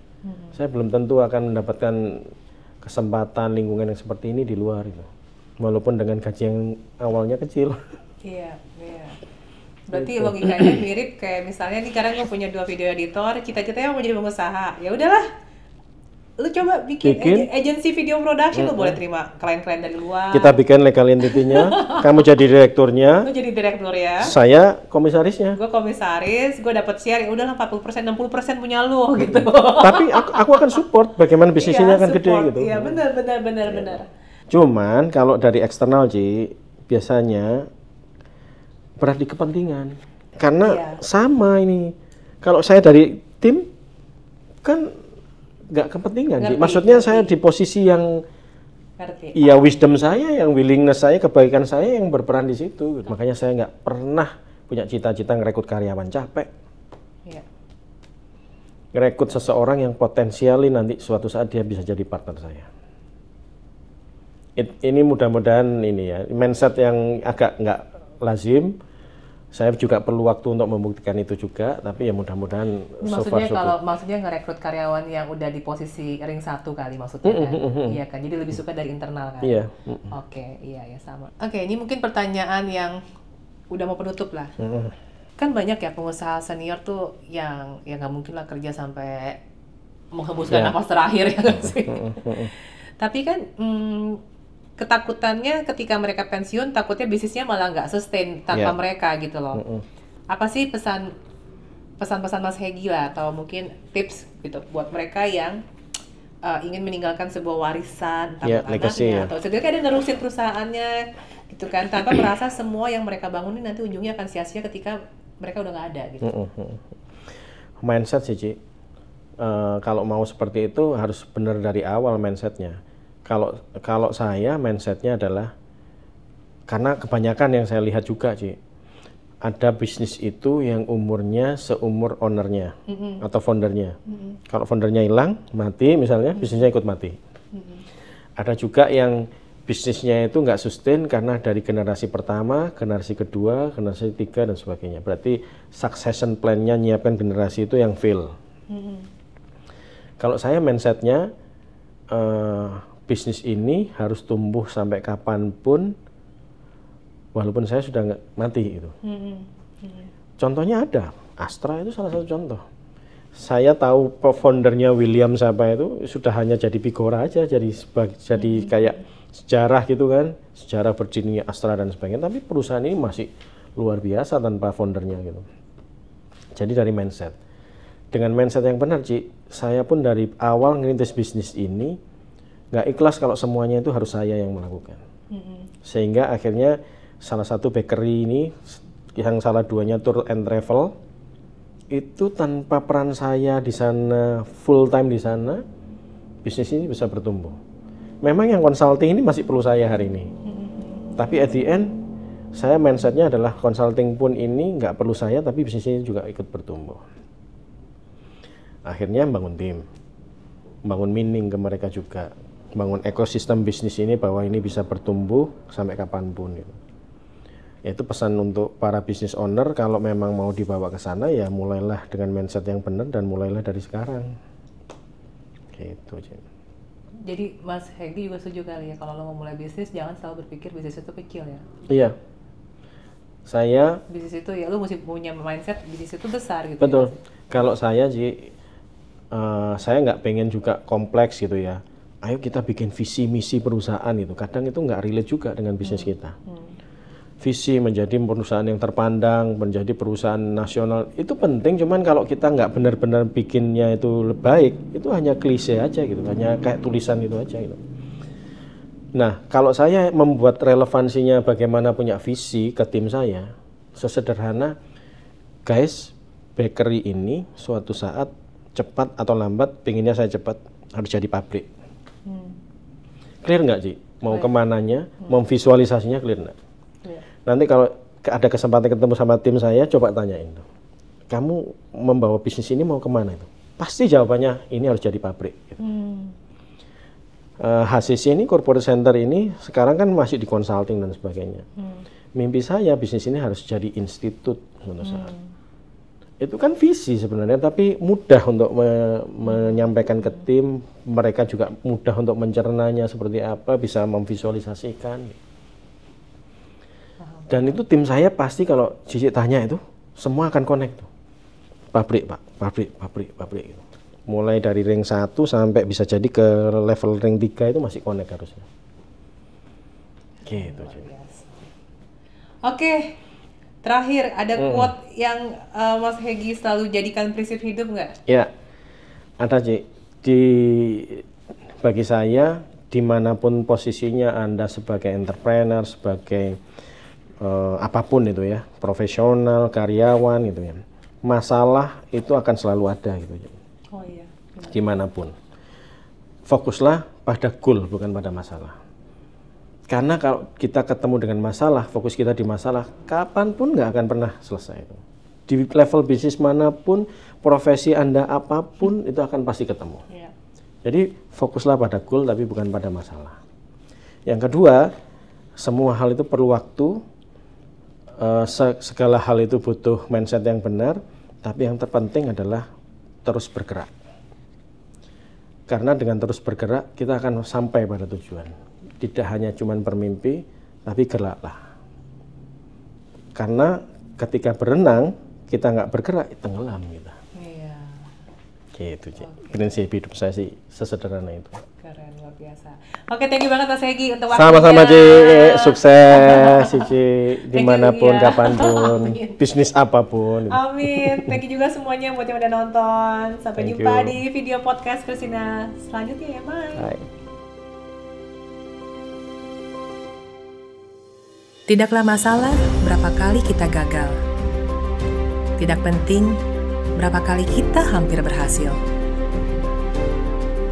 Saya belum tentu akan mendapatkan kesempatan lingkungan yang seperti ini di luar itu. Walaupun dengan gaji yang awalnya kecil. Iya. Berarti logikanya mirip kayak misalnya nih, karena gue punya 2 video editor, cita-citanya mau jadi pengusaha. Ya udahlah, lu coba bikin agensi video production, lu boleh terima klien-klien dari luar. Kita bikin legal entity-nya, kamu jadi direkturnya. Lu jadi direktur ya. Saya komisarisnya. Gue komisaris, gue dapat share, ya udahlah 40%, 60% punya lu gitu. Tapi aku akan support bagaimana bisnis ini akan gede gitu. Iya, benar. Cuman kalau dari eksternal Ci, biasanya berat di kepentingan. Karena sama ini. Kalau saya dari tim kan nggak kepentingan. Maksudnya saya di posisi yang iya, wisdom saya, yang willingness saya, kebaikan saya yang berperan di situ. Makanya saya nggak pernah punya cita-cita ngerekrut karyawan, capek. Iya. Ngerekrut seseorang yang potensialin nanti suatu saat dia bisa jadi partner saya. Ini mudah-mudahan ini ya, mindset yang agak nggak lazim. Saya juga perlu waktu untuk membuktikan itu juga, tapi ya mudah-mudahan maksudnya ngerekrut karyawan yang udah di posisi ring 1 kali maksudnya kan? Iya kan, jadi lebih suka dari internal kan? Iya. Oke, iya sama. Oke, ini mungkin pertanyaan yang udah mau penutup lah. Kan banyak ya pengusaha senior tuh yang nggak mungkin lah kerja sampai menghembuskan nafas terakhir ya kan sih? Tapi kan ketakutannya ketika mereka pensiun, takutnya bisnisnya malah nggak sustain tanpa mereka gitu loh. Apa sih pesan-pesan Mas Hegi lah, atau mungkin tips gitu buat mereka yang ingin meninggalkan sebuah warisan, entah anaknya atau setidaknya ada nerusin perusahaannya gitu kan, tanpa merasa semua yang mereka bangun ini nanti ujungnya akan sia-sia ketika mereka udah nggak ada gitu. Mindset sih Ci, kalau mau seperti itu harus benar dari awal mindsetnya. Kalau saya mindsetnya adalah, karena kebanyakan yang saya lihat juga Ci, ada bisnis itu yang umurnya seumur ownernya atau foundernya. Kalau foundernya hilang, mati misalnya, bisnisnya ikut mati. Ada juga yang bisnisnya itu nggak sustain karena dari generasi pertama, generasi kedua, generasi ketiga dan sebagainya. Berarti succession plan-nya nyiapkan generasi itu yang fail. Kalau saya mindsetnya, bisnis ini harus tumbuh sampai kapanpun, walaupun saya sudah nggak mati itu. Contohnya ada, Astra itu salah satu contoh. Saya tahu foundernya William siapa itu sudah hanya jadi figura aja, jadi kayak sejarah gitu kan, sejarah berdirinya Astra dan sebagainya. Tapi perusahaan ini masih luar biasa tanpa foundernya gitu. Jadi dari mindset. Dengan mindset yang benar Ci, saya pun dari awal ngerintis bisnis ini nggak ikhlas kalau semuanya itu harus saya yang melakukan. Sehingga akhirnya salah satu bakery ini, yang salah duanya tour and travel, itu tanpa peran saya di sana, full time di sana, bisnis ini bisa bertumbuh. Memang yang consulting ini masih perlu saya hari ini. Tapi at the end, saya mindsetnya adalah consulting pun ini nggak perlu saya, tapi bisnis ini juga ikut bertumbuh. Akhirnya bangun tim, bangun meaning ke mereka juga, bangun ekosistem bisnis ini bahwa ini bisa bertumbuh sampai kapanpun gitu. Itu pesan untuk para business owner, kalau memang mau dibawa ke sana ya mulailah dengan mindset yang benar dan mulailah dari sekarang. Gitu. Jadi Mas Hegi juga setuju kali ya, kalau lo mau mulai bisnis jangan selalu berpikir bisnis itu kecil ya. Iya. Saya bisnis itu ya lo mesti punya mindset bisnis itu besar gitu. Betul. Ya? Kalau saya saya nggak pengen juga kompleks gitu ya. Ayo kita bikin visi misi perusahaan itu. Kadang itu nggak relate juga dengan bisnis kita. Visi menjadi perusahaan yang terpandang, menjadi perusahaan nasional itu penting. Cuman kalau kita nggak benar-benar bikinnya itu baik, itu hanya klise aja gitu, hanya kayak tulisan itu aja gitu. Nah, kalau saya membuat relevansinya bagaimana punya visi ke tim saya, sesederhana, guys, bakery ini suatu saat cepat atau lambat, pinginnya saya cepat harus jadi pabrik. Clear nggak Ci? Mau kemananya, mau visualisasinya clear nggak? Nanti kalau ada kesempatan ketemu sama tim saya, coba tanyain tuh, kamu membawa bisnis ini mau kemana itu? Pasti jawabannya ini harus jadi pabrik. Gitu. HCC ini, Corporate Center ini sekarang kan masih di consulting dan sebagainya. Mimpi saya bisnis ini harus jadi institut menurut saya. Itu kan visi sebenarnya, tapi mudah untuk menyampaikan ke tim, mereka juga mudah untuk mencernanya seperti apa, bisa memvisualisasikan. Dan itu tim saya pasti kalau Cici tanya itu, semua akan connect tuh. Pabrik Pak, pabrik. Gitu. Mulai dari ring 1 sampai bisa jadi ke level ring 3 itu masih connect harusnya. Gitu. Oke. Terakhir, ada quote yang Mas Hegi selalu jadikan prinsip hidup nggak? Ya, ada Ci. Bagi saya, dimanapun posisinya Anda sebagai entrepreneur, sebagai apapun itu ya, profesional, karyawan gitu ya, masalah itu akan selalu ada gitu. Oh iya. Dimanapun. Fokuslah pada goal, bukan pada masalah. Karena kalau kita ketemu dengan masalah, fokus kita di masalah, kapanpun nggak akan pernah selesai. Di level bisnis manapun, profesi Anda apapun, itu akan pasti ketemu. Yeah. Jadi fokuslah pada goal, tapi bukan pada masalah. Yang kedua, semua hal itu perlu waktu, segala hal itu butuh mindset yang benar, tapi yang terpenting adalah terus bergerak. Karena dengan terus bergerak, kita akan sampai pada tujuan. Tidak hanya cuman bermimpi, tapi geraklah. Karena ketika berenang, kita nggak bergerak, tenggelam kita. Iya. Gitu, prinsip hidup saya sih sesederhana itu. Keren, luar biasa. Oke, thank you banget Mas Hegi untuk waktunya. Sama-sama Ci, sukses Cici dimanapun, kapanpun, bisnis apapun. Amin. Thank you juga semuanya buat yang udah nonton. Sampai jumpa di video podcast Christina selanjutnya ya, bye. Tidaklah masalah berapa kali kita gagal. Tidak penting berapa kali kita hampir berhasil.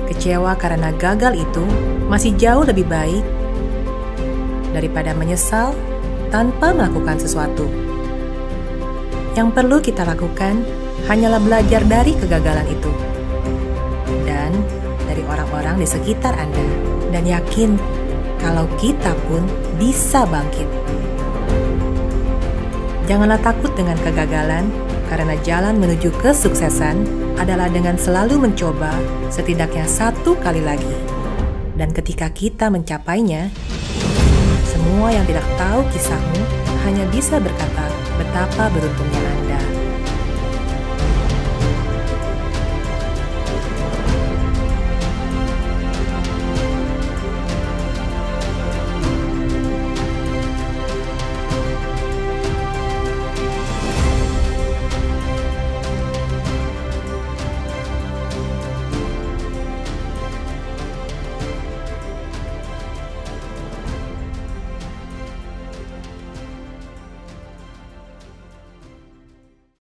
Kecewa karena gagal itu masih jauh lebih baik daripada menyesal tanpa melakukan sesuatu. Yang perlu kita lakukan hanyalah belajar dari kegagalan itu dan dari orang-orang di sekitar Anda, dan yakin kalau kita pun bisa bangkit. Janganlah takut dengan kegagalan, karena jalan menuju kesuksesan adalah dengan selalu mencoba setidaknya 1 kali lagi. Dan ketika kita mencapainya, semua yang tidak tahu kisahmu hanya bisa berkata betapa beruntungnya Anda.